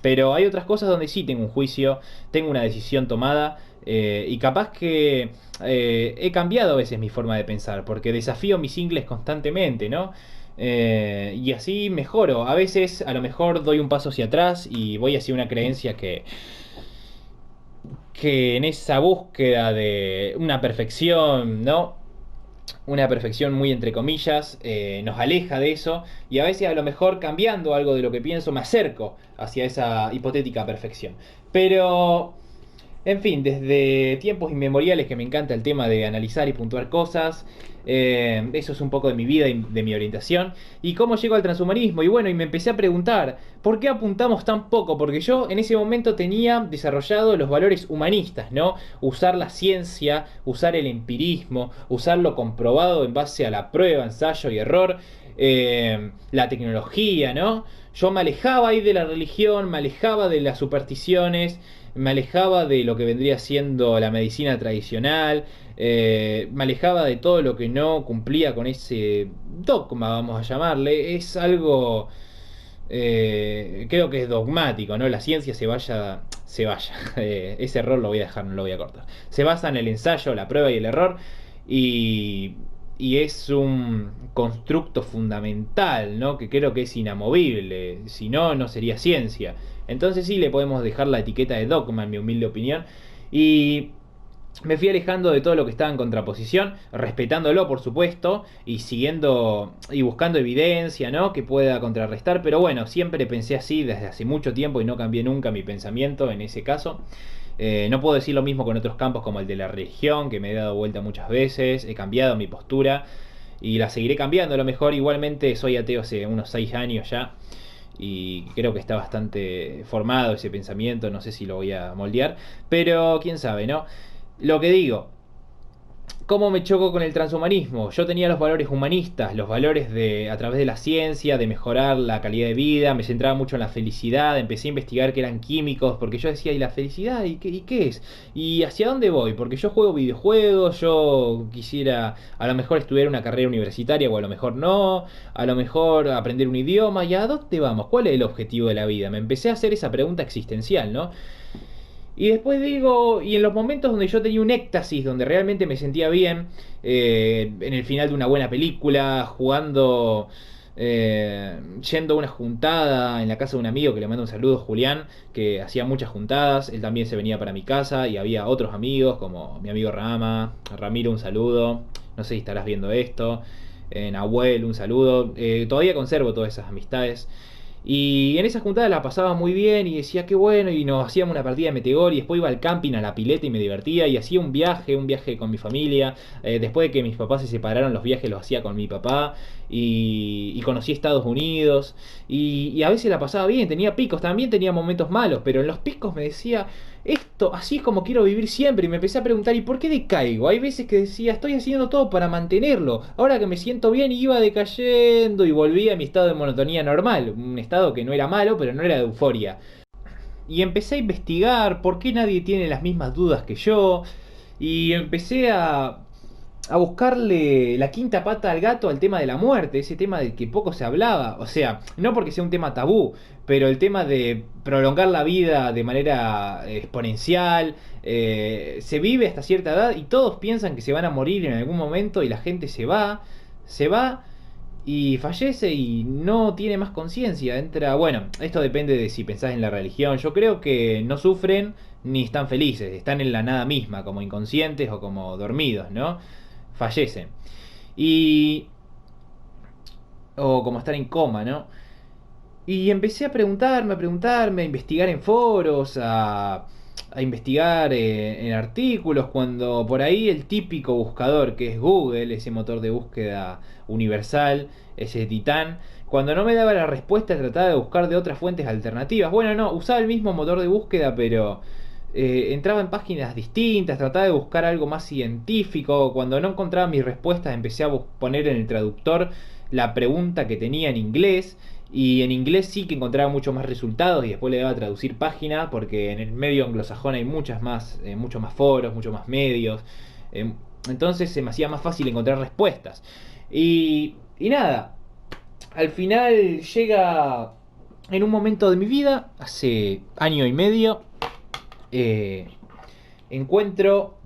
Speaker 1: Pero hay otras cosas donde sí tengo un juicio, tengo una decisión tomada y capaz que he cambiado a veces mi forma de pensar, porque desafío mis ingles constantemente, ¿no? Y así mejoro. A veces a lo mejor doy un paso hacia atrás y voy hacia una creencia que en esa búsqueda de una perfección, ¿no? Una perfección muy entre comillas, nos aleja de eso y a veces a lo mejor cambiando algo de lo que pienso me acerco hacia esa hipotética perfección. Pero en fin, desde tiempos inmemoriales que me encanta el tema de analizar y puntuar cosas. Eso es un poco de mi vida y de mi orientación. ¿Y cómo llego al transhumanismo? Y bueno, y me empecé a preguntar, ¿por qué apuntamos tan poco? Porque yo en ese momento tenía desarrollado los valores humanistas, ¿no? Usar la ciencia, usar el empirismo, usar lo comprobado en base a la prueba, ensayo y error. La tecnología, ¿no? Yo me alejaba ahí de la religión, me alejaba de las supersticiones, me alejaba de lo que vendría siendo la medicina tradicional, me alejaba de todo lo que no cumplía con ese dogma, vamos a llamarle. Es algo, creo que es dogmático, ¿no? La ciencia se vaya. Ese error lo voy a dejar, no lo voy a cortar. Se basa en el ensayo, la prueba y el error y y es un constructo fundamental, ¿no? Que creo que es inamovible, si no, no sería ciencia. Entonces sí le podemos dejar la etiqueta de dogma, en mi humilde opinión. Y me fui alejando de todo lo que estaba en contraposición, respetándolo por supuesto, y siguiendo y buscando evidencia, ¿no? Que pueda contrarrestar, pero bueno, siempre pensé así desde hace mucho tiempo y no cambié nunca mi pensamiento en ese caso. No puedo decir lo mismo con otros campos como el de la religión, que me he dado vuelta muchas veces, he cambiado mi postura y la seguiré cambiando. A lo mejor igualmente soy ateo hace unos 6 años ya y creo que está bastante formado ese pensamiento, no sé si lo voy a moldear, pero quién sabe, ¿no? Lo que digo, ¿cómo me choco con el transhumanismo? Yo tenía los valores humanistas, los valores de a través de la ciencia, de mejorar la calidad de vida, me centraba mucho en la felicidad, empecé a investigar qué eran químicos, porque yo decía, ¿y la felicidad? Y qué es? ¿Y hacia dónde voy? Porque yo juego videojuegos, yo quisiera a lo mejor estudiar una carrera universitaria o a lo mejor no, a lo mejor aprender un idioma, ¿y a dónde vamos? ¿Cuál es el objetivo de la vida? Me empecé a hacer esa pregunta existencial, ¿no? Y después digo, y en los momentos donde yo tenía un éxtasis, donde realmente me sentía bien, en el final de una buena película, jugando, yendo a una juntada en la casa de un amigo que le mando un saludo, Julián, que hacía muchas juntadas, él también se venía para mi casa y había otros amigos como mi amigo Rama, Ramiro, un saludo, no sé si estarás viendo esto, Nahuel, un saludo, todavía conservo todas esas amistades. Y en esa juntada la pasaba muy bien y decía qué bueno, y nos hacíamos una partida de Metegol y después iba al camping, a la pileta y me divertía y hacía un viaje con mi familia. Después de que mis papás se separaron, los viajes los hacía con mi papá y conocí Estados Unidos y a veces la pasaba bien, tenía picos, también tenía momentos malos, pero en los picos me decía, esto, así es como quiero vivir siempre. Y me empecé a preguntar, ¿y por qué decaigo? Hay veces que decía, estoy haciendo todo para mantenerlo. Ahora que me siento bien, iba decayendo y volvía a mi estado de monotonía normal. Un estado que no era malo, pero no era de euforia. Y empecé a investigar por qué nadie tiene las mismas dudas que yo. Y empecé a buscarle la quinta pata al gato al tema de la muerte, ese tema del que poco se hablaba. O sea, no porque sea un tema tabú, pero el tema de prolongar la vida de manera exponencial, se vive hasta cierta edad y todos piensan que se van a morir en algún momento y la gente se va y fallece y no tiene más conciencia. Entra, bueno, esto depende de si pensás en la religión. Yo creo que no sufren ni están felices, están en la nada misma, como inconscientes o como dormidos, ¿no? Fallecen. Y o como estar en coma, ¿no? Y empecé a preguntarme, a investigar en foros, a investigar en artículos, cuando por ahí el típico buscador que es Google, ese motor de búsqueda universal, ese titán, cuando no me daba la respuesta trataba de buscar de otras fuentes alternativas. Bueno, no, usaba el mismo motor de búsqueda, pero entraba en páginas distintas, trataba de buscar algo más científico. Cuando no encontraba mis respuestas empecé a poner en el traductor la pregunta que tenía en inglés. Y en inglés sí que encontraba muchos más resultados y después le daba a traducir página porque en el medio anglosajón hay muchos más foros, muchos más medios. Entonces se me hacía más fácil encontrar respuestas. Y nada, al final llega en un momento de mi vida, hace año y medio, eh, encuentro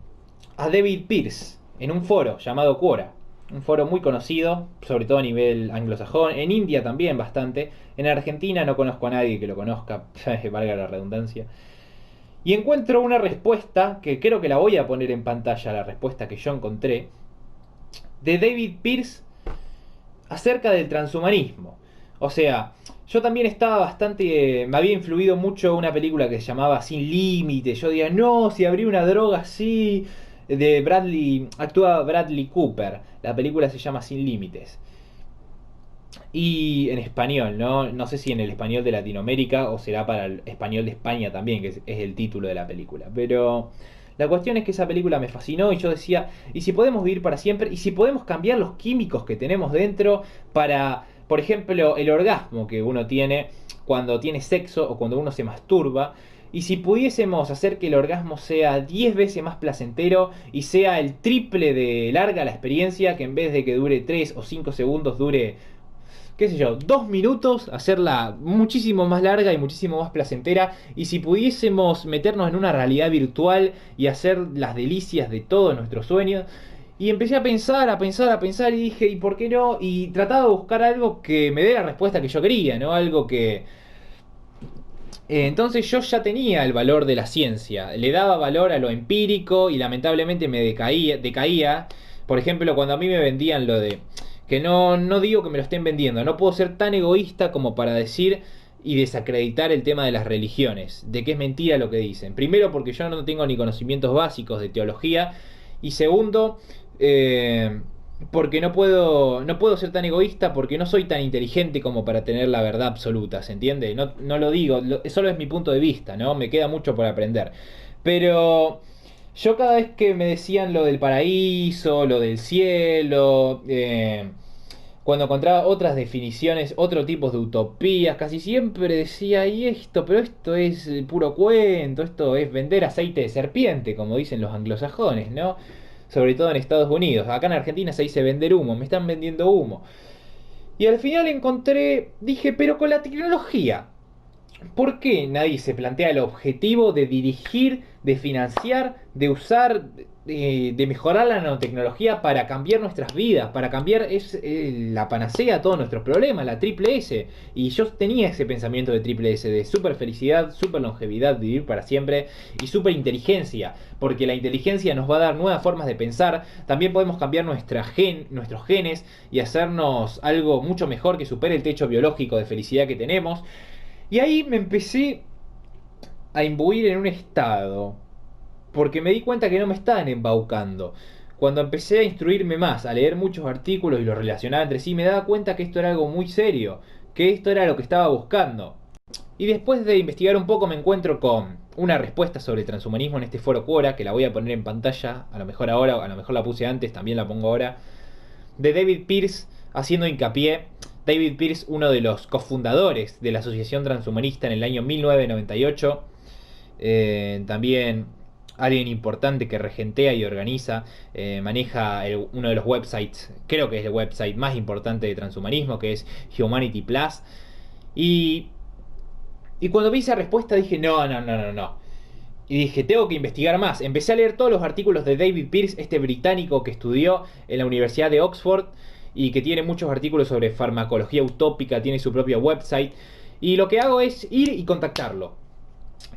Speaker 1: a David Pearce en un foro llamado Quora. Un foro muy conocido, sobre todo a nivel anglosajón, en India también bastante. En Argentina no conozco a nadie que lo conozca, valga la redundancia. Y encuentro una respuesta, que creo que la voy a poner en pantalla, la respuesta que yo encontré, de David Pearce acerca del transhumanismo. O sea, yo también estaba bastante... me había influido mucho una película que se llamaba Sin Límite. Yo decía, no, si abrí una droga así... De Bradley... actúa Bradley Cooper. La película se llama Sin Límites. Y en español, ¿no? No sé si en el español de Latinoamérica o será para el español de España también, que es el título de la película. Pero la cuestión es que esa película me fascinó y yo decía, ¿y si podemos vivir para siempre? ¿Y si podemos cambiar los químicos que tenemos dentro para, por ejemplo, el orgasmo que uno tiene cuando tiene sexo o cuando uno se masturba? Y si pudiésemos hacer que el orgasmo sea 10 veces más placentero y sea el triple de larga la experiencia, que en vez de que dure 3 o 5 segundos dure, qué sé yo, 2 minutos, hacerla muchísimo más larga y muchísimo más placentera. Y si pudiésemos meternos en una realidad virtual y hacer las delicias de todos nuestros sueños. Y empecé a pensar, a pensar y dije, ¿y por qué no? Y trataba de buscar algo que me dé la respuesta que yo quería, ¿no? Algo que... entonces yo ya tenía el valor de la ciencia, le daba valor a lo empírico y lamentablemente me decaía. Por ejemplo, cuando a mí me vendían lo de que no digo que me lo estén vendiendo, no puedo ser tan egoísta como para decir y desacreditar el tema de las religiones, de que es mentira lo que dicen. Primero porque yo no tengo ni conocimientos básicos de teología y segundo porque no puedo ser tan egoísta porque no soy tan inteligente como para tener la verdad absoluta, ¿se entiende? No lo digo, solo es mi punto de vista, ¿no? Me queda mucho por aprender. Pero yo cada vez que me decían lo del paraíso, lo del cielo, cuando encontraba otras definiciones, otros tipos de utopías, casi siempre decía, y esto, pero esto es puro cuento, esto es vender aceite de serpiente, como dicen los anglosajones, ¿no? Sobre todo en Estados Unidos. Acá en Argentina se dice vender humo, me están vendiendo humo. Y al final dije, pero con la tecnología, ¿por qué nadie se plantea el objetivo de dirigir, de financiar, de usar de mejorar la nanotecnología para cambiar nuestras vidas, para cambiar la panacea a todos nuestros problemas, la triple S. Y yo tenía ese pensamiento de triple S, de super felicidad, super longevidad, vivir para siempre y super inteligencia, porque la inteligencia nos va a dar nuevas formas de pensar. También podemos cambiar nuestros genes y hacernos algo mucho mejor que supere el techo biológico de felicidad que tenemos. Y ahí me empecé a imbuir en un estado, porque me di cuenta que no me estaban embaucando. Cuando empecé a instruirme más, a leer muchos artículos y los relacionaba entre sí, me daba cuenta que esto era algo muy serio, que esto era lo que estaba buscando. Y después de investigar un poco me encuentro con una respuesta sobre el transhumanismo en este foro Quora, que la voy a poner en pantalla, a lo mejor ahora, a lo mejor la puse antes, también la pongo ahora, de David Pearce, haciendo hincapié. David Pearce, uno de los cofundadores de la Asociación Transhumanista en el año 1998, también alguien importante que regentea y organiza, maneja uno de los websites, creo que es el website más importante de transhumanismo, que es Humanity Plus. Y, y cuando vi esa respuesta dije, no, no, no, no, no. Y dije, tengo que investigar más. Empecé a leer todos los artículos de David Pearce, este británico que estudió en la Universidad de Oxford y que tiene muchos artículos sobre farmacología utópica, tiene su propia website. Y lo que hago es ir y contactarlo.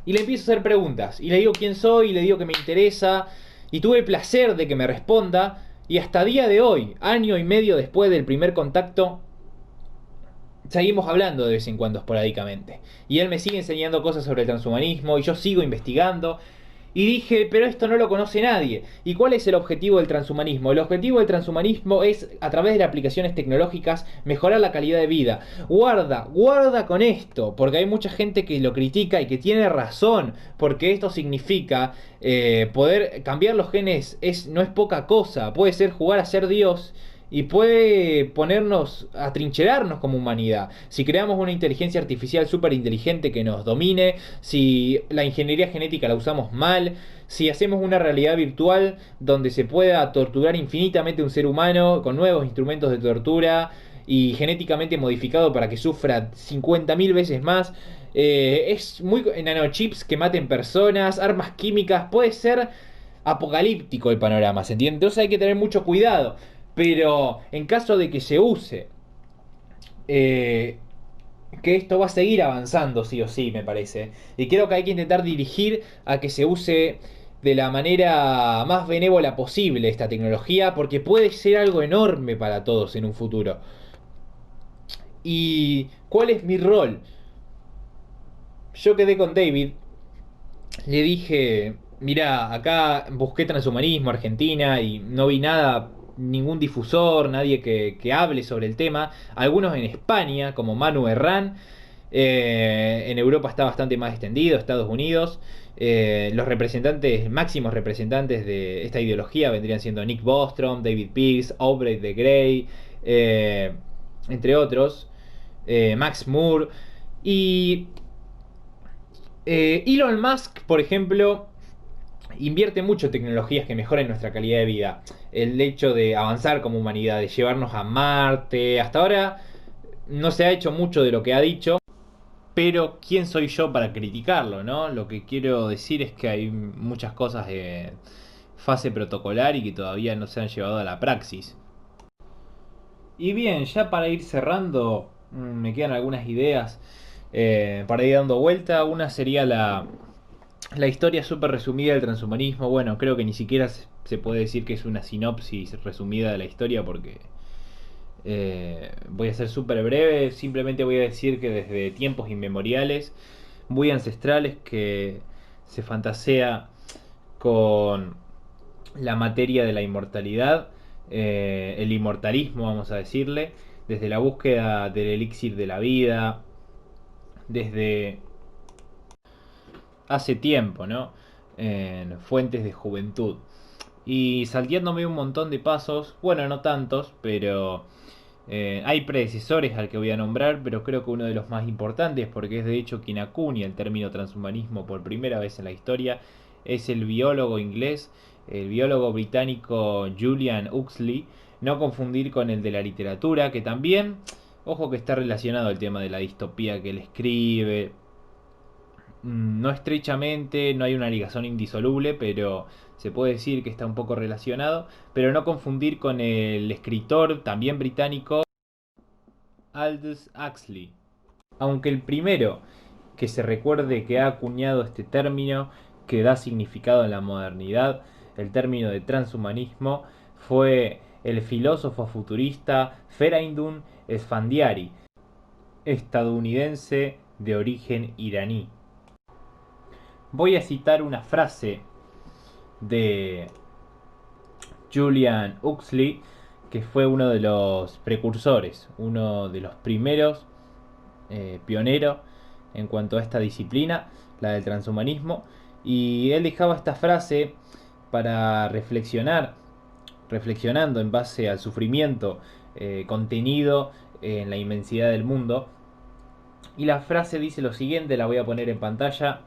Speaker 1: Y le empiezo a hacer preguntas. Y le digo quién soy, y le digo que me interesa. Y tuve el placer de que me responda. Y hasta día de hoy, año y medio después del primer contacto, seguimos hablando de vez en cuando esporádicamente. Y él me sigue enseñando cosas sobre el transhumanismo y yo sigo investigando. Y dije, pero esto no lo conoce nadie. ¿Y cuál es el objetivo del transhumanismo? El objetivo del transhumanismo es, a través de aplicaciones tecnológicas, mejorar la calidad de vida. Guarda con esto, porque hay mucha gente que lo critica y que tiene razón, porque esto significa poder cambiar los genes, no es poca cosa, puede ser jugar a ser Dios. Y puede ponernos a trincherarnos como humanidad. Si creamos una inteligencia artificial súper inteligente que nos domine, si la ingeniería genética la usamos mal, si hacemos una realidad virtual donde se pueda torturar infinitamente un ser humano con nuevos instrumentos de tortura y genéticamente modificado para que sufra 50.000 veces más. Es muy nanochips que maten personas, armas químicas, puede ser apocalíptico el panorama, ¿se entiende? Entonces hay que tener mucho cuidado. Pero en caso de que se use, eh, que esto va a seguir avanzando sí o sí, me parece. Y creo que hay que intentar dirigir a que se use de la manera más benévola posible esta tecnología, porque puede ser algo enorme para todos en un futuro. ¿Y cuál es mi rol? Yo quedé con David, le dije, mira, acá busqué transhumanismo, Argentina, y no vi nada, ningún difusor, nadie que hable sobre el tema. Algunos en España, como Manu Herrán, en Europa está bastante más extendido, Estados Unidos. Los representantes, máximos representantes de esta ideología vendrían siendo Nick Bostrom, David Pearce, Aubrey de Grey, entre otros, Max Moore. Y Elon Musk, por ejemplo, invierte mucho en tecnologías que mejoren nuestra calidad de vida. El hecho de avanzar como humanidad, de llevarnos a Marte. Hasta ahora no se ha hecho mucho de lo que ha dicho. Pero ¿quién soy yo para criticarlo, no? Lo que quiero decir es que hay muchas cosas de fase protocolar y que todavía no se han llevado a la praxis. Y bien, ya para ir cerrando, me quedan algunas ideas para ir dando vuelta. Una sería la historia súper resumida del transhumanismo. Bueno, creo que ni siquiera se puede decir que es una sinopsis resumida de la historia porque voy a ser súper breve. Simplemente voy a decir que desde tiempos inmemoriales, muy ancestrales, que se fantasea con la materia de la inmortalidad, el inmortalismo, vamos a decirle, desde la búsqueda del elixir de la vida, desde hace tiempo, ¿no? En fuentes de juventud. Y salteándome un montón de pasos, bueno, no tantos, pero hay predecesores al que voy a nombrar, pero creo que uno de los más importantes, porque es de hecho quien acuña el término transhumanismo por primera vez en la historia, es el biólogo inglés, el biólogo británico Julian Huxley, no confundir con el de la literatura, que también, ojo que está relacionado al tema de la distopía que él escribe, no estrechamente, no hay una ligación indisoluble, pero se puede decir que está un poco relacionado, pero no confundir con el escritor también británico Aldous Huxley. Aunque el primero que se recuerde que ha acuñado este término que da significado en la modernidad, el término de transhumanismo, fue el filósofo futurista Feridun Esfandiari, estadounidense de origen iraní. Voy a citar una frase de Julian Huxley, que fue uno de los precursores, uno de los primeros pioneros en cuanto a esta disciplina, la del transhumanismo, y él dejaba esta frase para reflexionando en base al sufrimiento contenido en la inmensidad del mundo. Y la frase dice lo siguiente, la voy a poner en pantalla: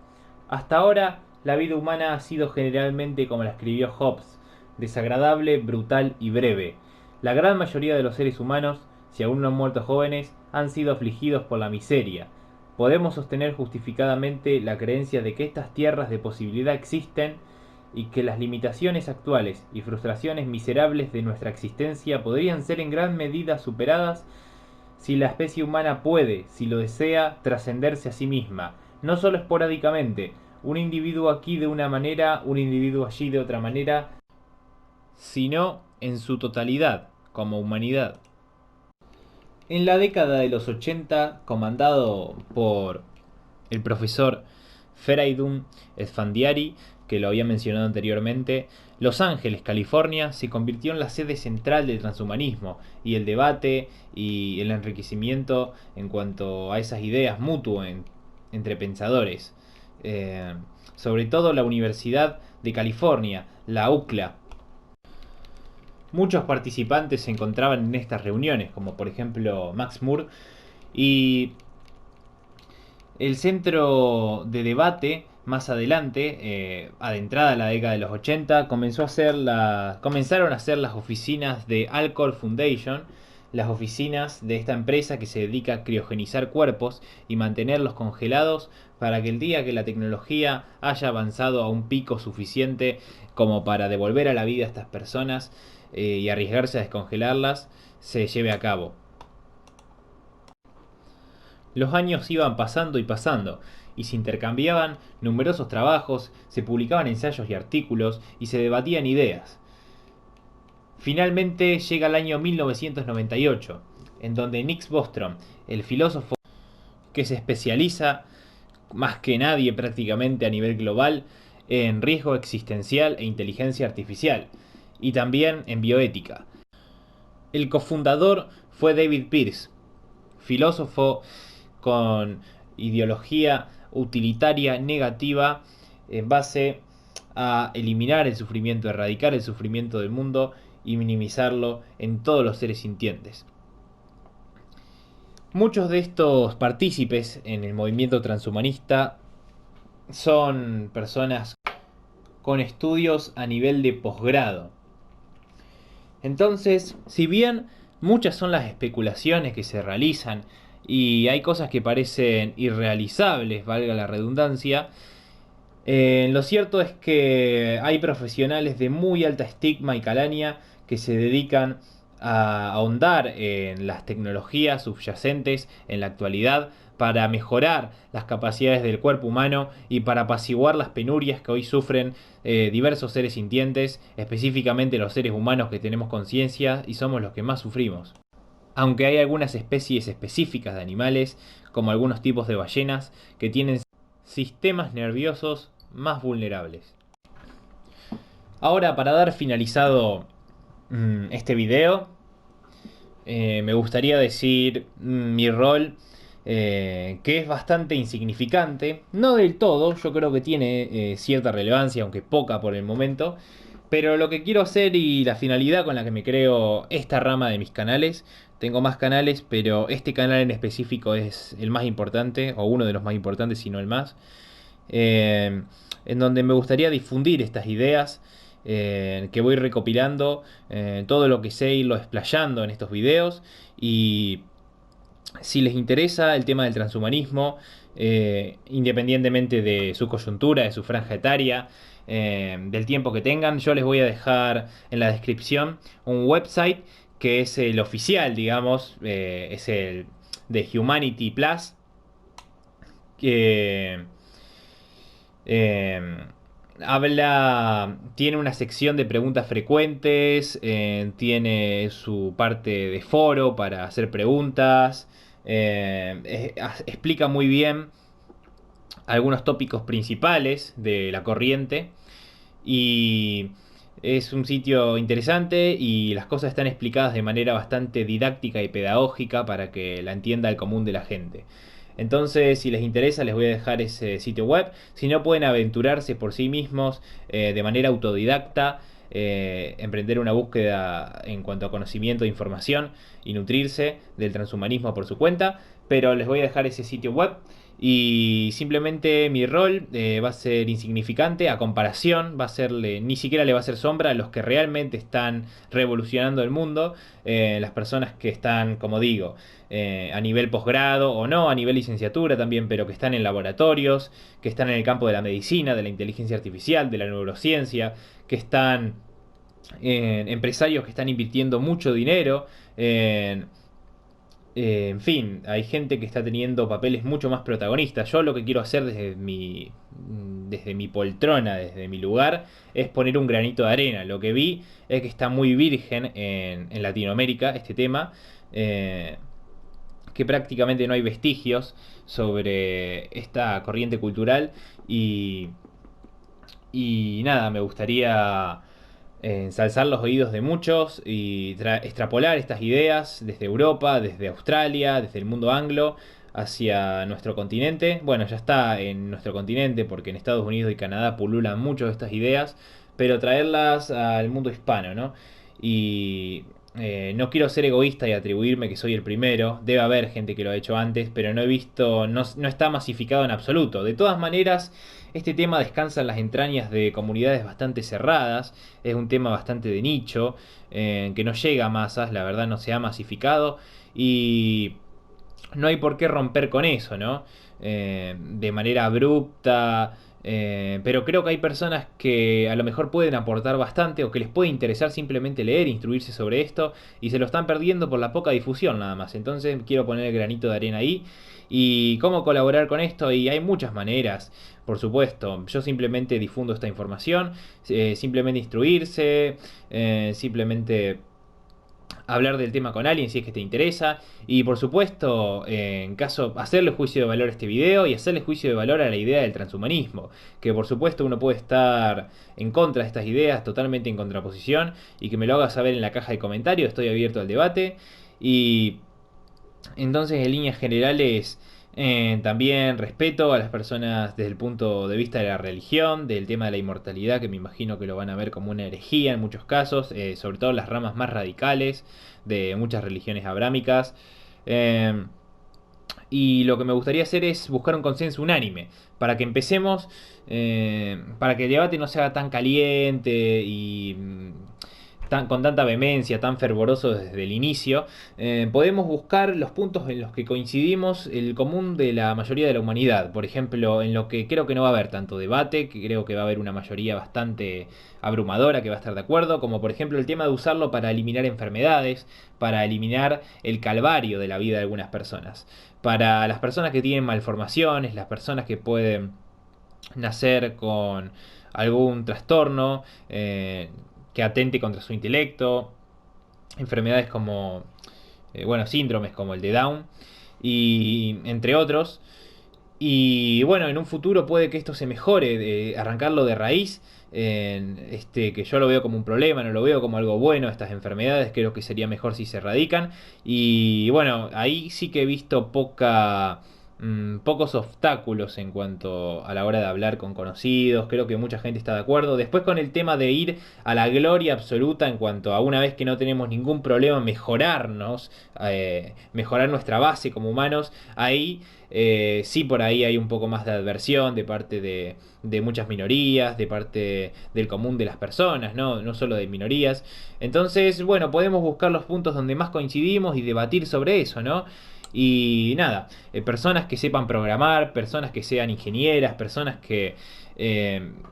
Speaker 1: hasta ahora la vida humana ha sido generalmente como la escribió Hobbes, desagradable, brutal y breve. La gran mayoría de los seres humanos, si aún no han muerto jóvenes, han sido afligidos por la miseria. Podemos sostener justificadamente la creencia de que estas tierras de posibilidad existen y que las limitaciones actuales y frustraciones miserables de nuestra existencia podrían ser en gran medida superadas si la especie humana puede, si lo desea, trascenderse a sí misma, no solo esporádicamente, un individuo aquí de una manera, un individuo allí de otra manera, sino en su totalidad, como humanidad. En la década de los 80, comandado por el profesor Feridun Esfandiari, que lo había mencionado anteriormente, Los Ángeles, California, se convirtió en la sede central del transhumanismo y el debate y el enriquecimiento en cuanto a esas ideas mutuo entre pensadores. Sobre todo la Universidad de California, la UCLA. Muchos participantes se encontraban en estas reuniones, como por ejemplo Max Moore, y el centro de debate más adelante, adentrada la década de los 80, comenzaron a ser las oficinas de Alcor Foundation, las oficinas de esta empresa que se dedica a criogenizar cuerpos y mantenerlos congelados para que el día que la tecnología haya avanzado a un pico suficiente como para devolver a la vida a estas personas y arriesgarse a descongelarlas, se lleve a cabo. Los años iban pasando y pasando, y se intercambiaban numerosos trabajos, se publicaban ensayos y artículos, y se debatían ideas. Finalmente llega el año 1998, en donde Nick Bostrom, el filósofo que se especializa más que nadie prácticamente a nivel global en riesgo existencial e inteligencia artificial, y también en bioética. El cofundador fue David Pearce, filósofo con ideología utilitaria negativa en base a eliminar el sufrimiento, erradicar el sufrimiento del mundo y minimizarlo en todos los seres sintientes. Muchos de estos partícipes en el movimiento transhumanista son personas con estudios a nivel de posgrado. Entonces, si bien muchas son las especulaciones que se realizan y hay cosas que parecen irrealizables, valga la redundancia, lo cierto es que hay profesionales de muy alta estigma y calaña que se dedican a ahondar en las tecnologías subyacentes en la actualidad para mejorar las capacidades del cuerpo humano y para apaciguar las penurias que hoy sufren diversos seres sintientes, específicamente los seres humanos que tenemos conciencia y somos los que más sufrimos. Aunque hay algunas especies específicas de animales, como algunos tipos de ballenas, que tienen sistemas nerviosos más vulnerables. Ahora, para dar finalizado este video, me gustaría decir mi rol, que es bastante insignificante, no del todo, yo creo que tiene cierta relevancia, aunque poca por el momento, pero lo que quiero hacer y la finalidad con la que me creo esta rama de mis canales, tengo más canales, pero este canal en específico es el más importante, o uno de los más importantes, si no el más, en donde me gustaría difundir estas ideas que voy recopilando, todo lo que sé irlo explayando en estos videos y Si les interesa el tema del transhumanismo, independientemente de su coyuntura, de su franja etaria, del tiempo que tengan, yo les voy a dejar en la descripción un website que es el oficial, digamos, es el de Humanity Plus, que eh, tiene una sección de preguntas frecuentes, tiene su parte de foro para hacer preguntas, explica muy bien algunos tópicos principales de la corriente y es un sitio interesante y las cosas están explicadas de manera bastante didáctica y pedagógica para que la entienda el común de la gente. Entonces, si les interesa, les voy a dejar ese sitio web. Si no, pueden aventurarse por sí mismos de manera autodidacta, emprender una búsqueda en cuanto a conocimiento e información y nutrirse del transhumanismo por su cuenta. Pero les voy a dejar ese sitio web y simplemente mi rol va a ser insignificante a comparación, va a serle, ni siquiera le va a hacer sombra a los que realmente están revolucionando el mundo, las personas que están, como digo, a nivel posgrado o no, a nivel licenciatura también, pero que están en laboratorios, que están en el campo de la medicina, de la inteligencia artificial, de la neurociencia, que están en empresarios que están invirtiendo mucho dinero en fin, hay gente que está teniendo papeles mucho más protagonistas. Yo lo que quiero hacer desde mi poltrona, desde mi lugar, es poner un granito de arena. Lo que vi es que está muy virgen en Latinoamérica este tema, eh, que prácticamente no hay vestigios sobre esta corriente cultural y, y nada, me gustaría ensalzar los oídos de muchos y extrapolar estas ideas desde Europa, desde Australia, desde el mundo anglo hacia nuestro continente. Bueno, ya está en nuestro continente porque en Estados Unidos y Canadá pululan mucho estas ideas, pero traerlas al mundo hispano, ¿no? Y no quiero ser egoísta y atribuirme que soy el primero. Debe haber gente que lo ha hecho antes, pero no he visto, no está masificado en absoluto. De todas maneras, este tema descansa en las entrañas de comunidades bastante cerradas. Es un tema bastante de nicho, que no llega a masas, la verdad no se ha masificado. Y no hay por qué romper con eso, ¿no? De manera abrupta. Pero creo que hay personas que a lo mejor pueden aportar bastante o que les puede interesar simplemente leer, instruirse sobre esto y se lo están perdiendo por la poca difusión nada más. Entonces quiero poner el granito de arena ahí. ¿Y cómo colaborar con esto? Y hay muchas maneras, por supuesto. Yo simplemente difundo esta información, simplemente instruirse, simplemente hablar del tema con alguien si es que te interesa y por supuesto en caso hacerle juicio de valor a este video y hacerle juicio de valor a la idea del transhumanismo, que por supuesto uno puede estar en contra de estas ideas, totalmente en contraposición, y que me lo haga saber en la caja de comentarios. Estoy abierto al debate y entonces, en líneas generales, también respeto a las personas desde el punto de vista de la religión, del tema de la inmortalidad, que me imagino que lo van a ver como una herejía en muchos casos, sobre todo las ramas más radicales de muchas religiones abrámicas. Eh, y lo que me gustaría hacer es buscar un consenso unánime para que empecemos, para que el debate no sea tan caliente y con tanta vehemencia, tan fervoroso desde el inicio. Podemos buscar los puntos en los que coincidimos, el común de la mayoría de la humanidad. Por ejemplo, en lo que creo que no va a haber tanto debate, que creo que va a haber una mayoría bastante abrumadora que va a estar de acuerdo, como por ejemplo el tema de usarlo para eliminar enfermedades, para eliminar el calvario de la vida de algunas personas. Para las personas que tienen malformaciones, las personas que pueden nacer con algún trastorno que atente contra su intelecto, enfermedades como, bueno, síndromes como el de Down, y entre otros. Y bueno, en un futuro puede que esto se mejore, de arrancarlo de raíz, que yo lo veo como un problema, no lo veo como algo bueno, estas enfermedades, creo que sería mejor si se erradican. Y bueno, ahí sí que he visto pocos obstáculos en cuanto a la hora de hablar con conocidos, creo que mucha gente está de acuerdo. Después con el tema de ir a la gloria absoluta en cuanto a una vez que no tenemos ningún problema, mejorarnos, mejorar nuestra base como humanos, ahí sí por ahí hay un poco más de adversión de parte de muchas minorías, de parte del común de las personas, ¿no? No solo de minorías. Entonces, bueno, podemos buscar los puntos donde más coincidimos y debatir sobre eso, ¿no? Y nada, personas que sepan programar, personas que sean ingenieras, personas que...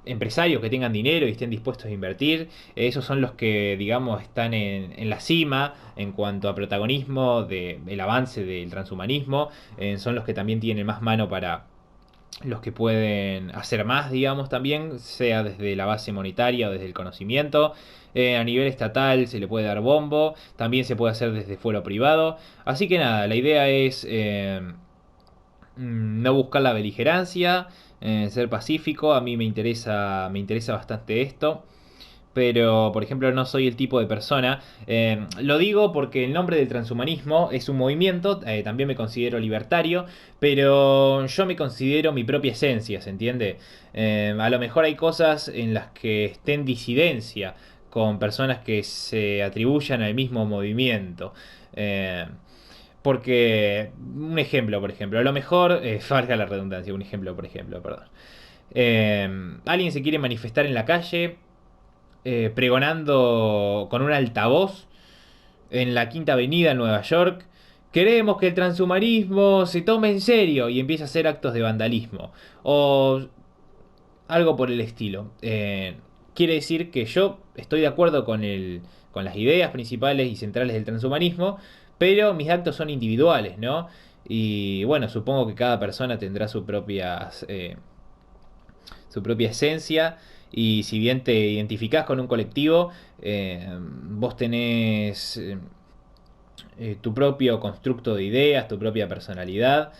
Speaker 1: empresarios que tengan dinero y estén dispuestos a invertir, esos son los que, digamos, están en la cima en cuanto a protagonismo del avance del transhumanismo. Son los que también tienen más mano para los que pueden hacer más, digamos, también, sea desde la base monetaria o desde el conocimiento. A nivel estatal se le puede dar bombo, también se puede hacer desde fuero privado. Así que nada, la idea es no buscar la beligerancia, ser pacífico. A mí me interesa bastante esto. Pero, por ejemplo, no soy el tipo de persona. Lo digo porque el nombre del transhumanismo es un movimiento, también me considero libertario, pero yo me considero mi propia esencia, ¿se entiende? A lo mejor hay cosas en las que esté en disidencia con personas que se atribuyan al mismo movimiento. Eh, Porque, un ejemplo, por ejemplo, a lo mejor, valga la redundancia, un ejemplo, por ejemplo, perdón. Alguien se quiere manifestar en la calle pregonando con un altavoz en la Quinta Avenida en Nueva York. Queremos que el transhumanismo se tome en serio y empieza a hacer actos de vandalismo. O algo por el estilo. Quiere decir que yo estoy de acuerdo con las ideas principales y centrales del transhumanismo, pero mis actos son individuales, ¿no? Y bueno, supongo que cada persona tendrá su propia esencia. Y si bien te identificás con un colectivo, vos tenés tu propio constructo de ideas, tu propia personalidad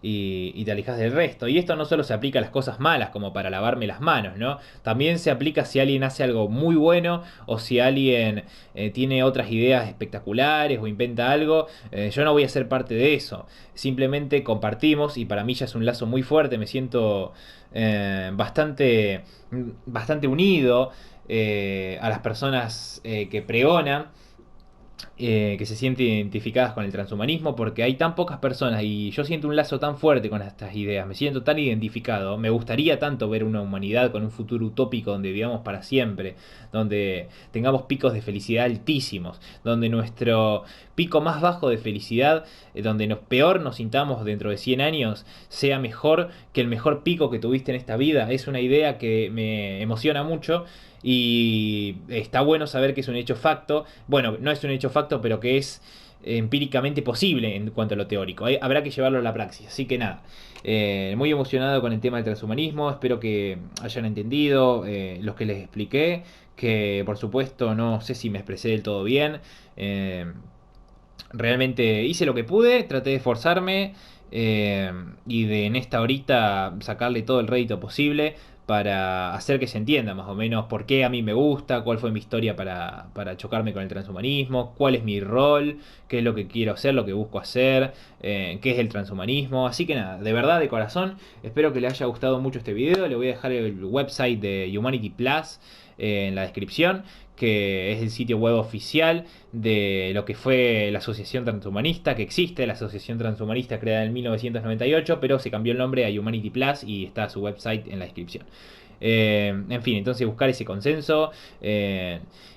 Speaker 1: y te alejas del resto. Y esto no solo se aplica a las cosas malas, como para lavarme las manos, ¿no? También se aplica si alguien hace algo muy bueno o si alguien tiene otras ideas espectaculares o inventa algo. Yo no voy a ser parte de eso. Simplemente compartimos y para mí ya es un lazo muy fuerte. Me siento bastante unido a las personas que pregonan, que se sienten identificadas con el transhumanismo, porque hay tan pocas personas y yo siento un lazo tan fuerte con estas ideas, me siento tan identificado, me gustaría tanto ver una humanidad con un futuro utópico donde vivamos para siempre, donde tengamos picos de felicidad altísimos, donde nuestro pico más bajo de felicidad, donde peor nos sintamos dentro de 100 años, sea mejor que el mejor pico que tuviste en esta vida. Es una idea que me emociona mucho y está bueno saber que es un hecho facto. Bueno, no es un hecho facto, pero que es empíricamente posible en cuanto a lo teórico. Habrá que llevarlo a la praxis. Así que nada, muy emocionado con el tema del transhumanismo. Espero que hayan entendido los que les expliqué. Que por supuesto no sé si me expresé del todo bien. Realmente hice lo que pude, traté de esforzarme y de en esta horita sacarle todo el rédito posible para hacer que se entienda más o menos por qué a mí me gusta, cuál fue mi historia para chocarme con el transhumanismo, cuál es mi rol, qué es lo que quiero hacer, lo que busco hacer, qué es el transhumanismo. Así que nada, de verdad, de corazón, espero que le haya gustado mucho este video. Le voy a dejar el website de Humanity Plus en la descripción, que es el sitio web oficial de lo que fue la Asociación Transhumanista, que existe, la Asociación Transhumanista creada en 1998, pero se cambió el nombre a Humanity Plus y está su website en la descripción. En fin, entonces buscar ese consenso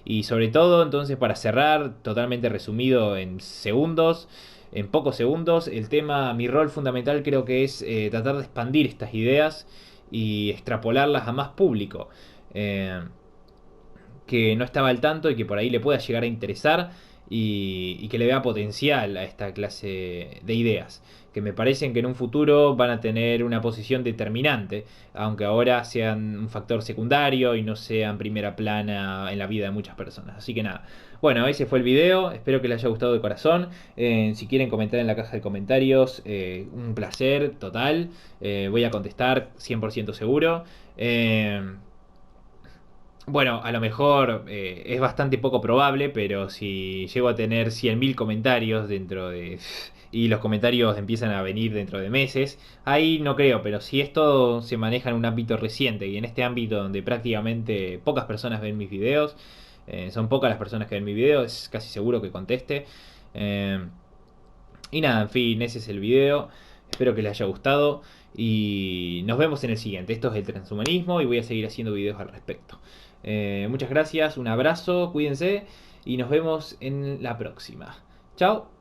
Speaker 1: y sobre todo, entonces para cerrar, totalmente resumido en segundos, en pocos segundos, el tema, mi rol fundamental creo que es tratar de expandir estas ideas y extrapolarlas a más público. Que no estaba al tanto y que por ahí le pueda llegar a interesar y que le vea potencial a esta clase de ideas, que me parecen que en un futuro van a tener una posición determinante, aunque ahora sean un factor secundario y no sean primera plana en la vida de muchas personas. Así que nada, bueno, ese fue el video, espero que les haya gustado de corazón. Si quieren comentar en la caja de comentarios, un placer total, voy a contestar 100% seguro. Bueno, a lo mejor es bastante poco probable, pero si llego a tener 100.000 comentarios dentro de... y los comentarios empiezan a venir dentro de meses, ahí no creo, pero si esto se maneja en un ámbito reciente y en este ámbito donde prácticamente pocas personas ven mis videos, son pocas las personas que ven mis videos, es casi seguro que conteste. Eh, y nada, en fin, ese es el video. Espero que les haya gustado y nos vemos en el siguiente. Esto es el transhumanismo y voy a seguir haciendo videos al respecto. Muchas gracias, un abrazo, cuídense y nos vemos en la próxima. Chao.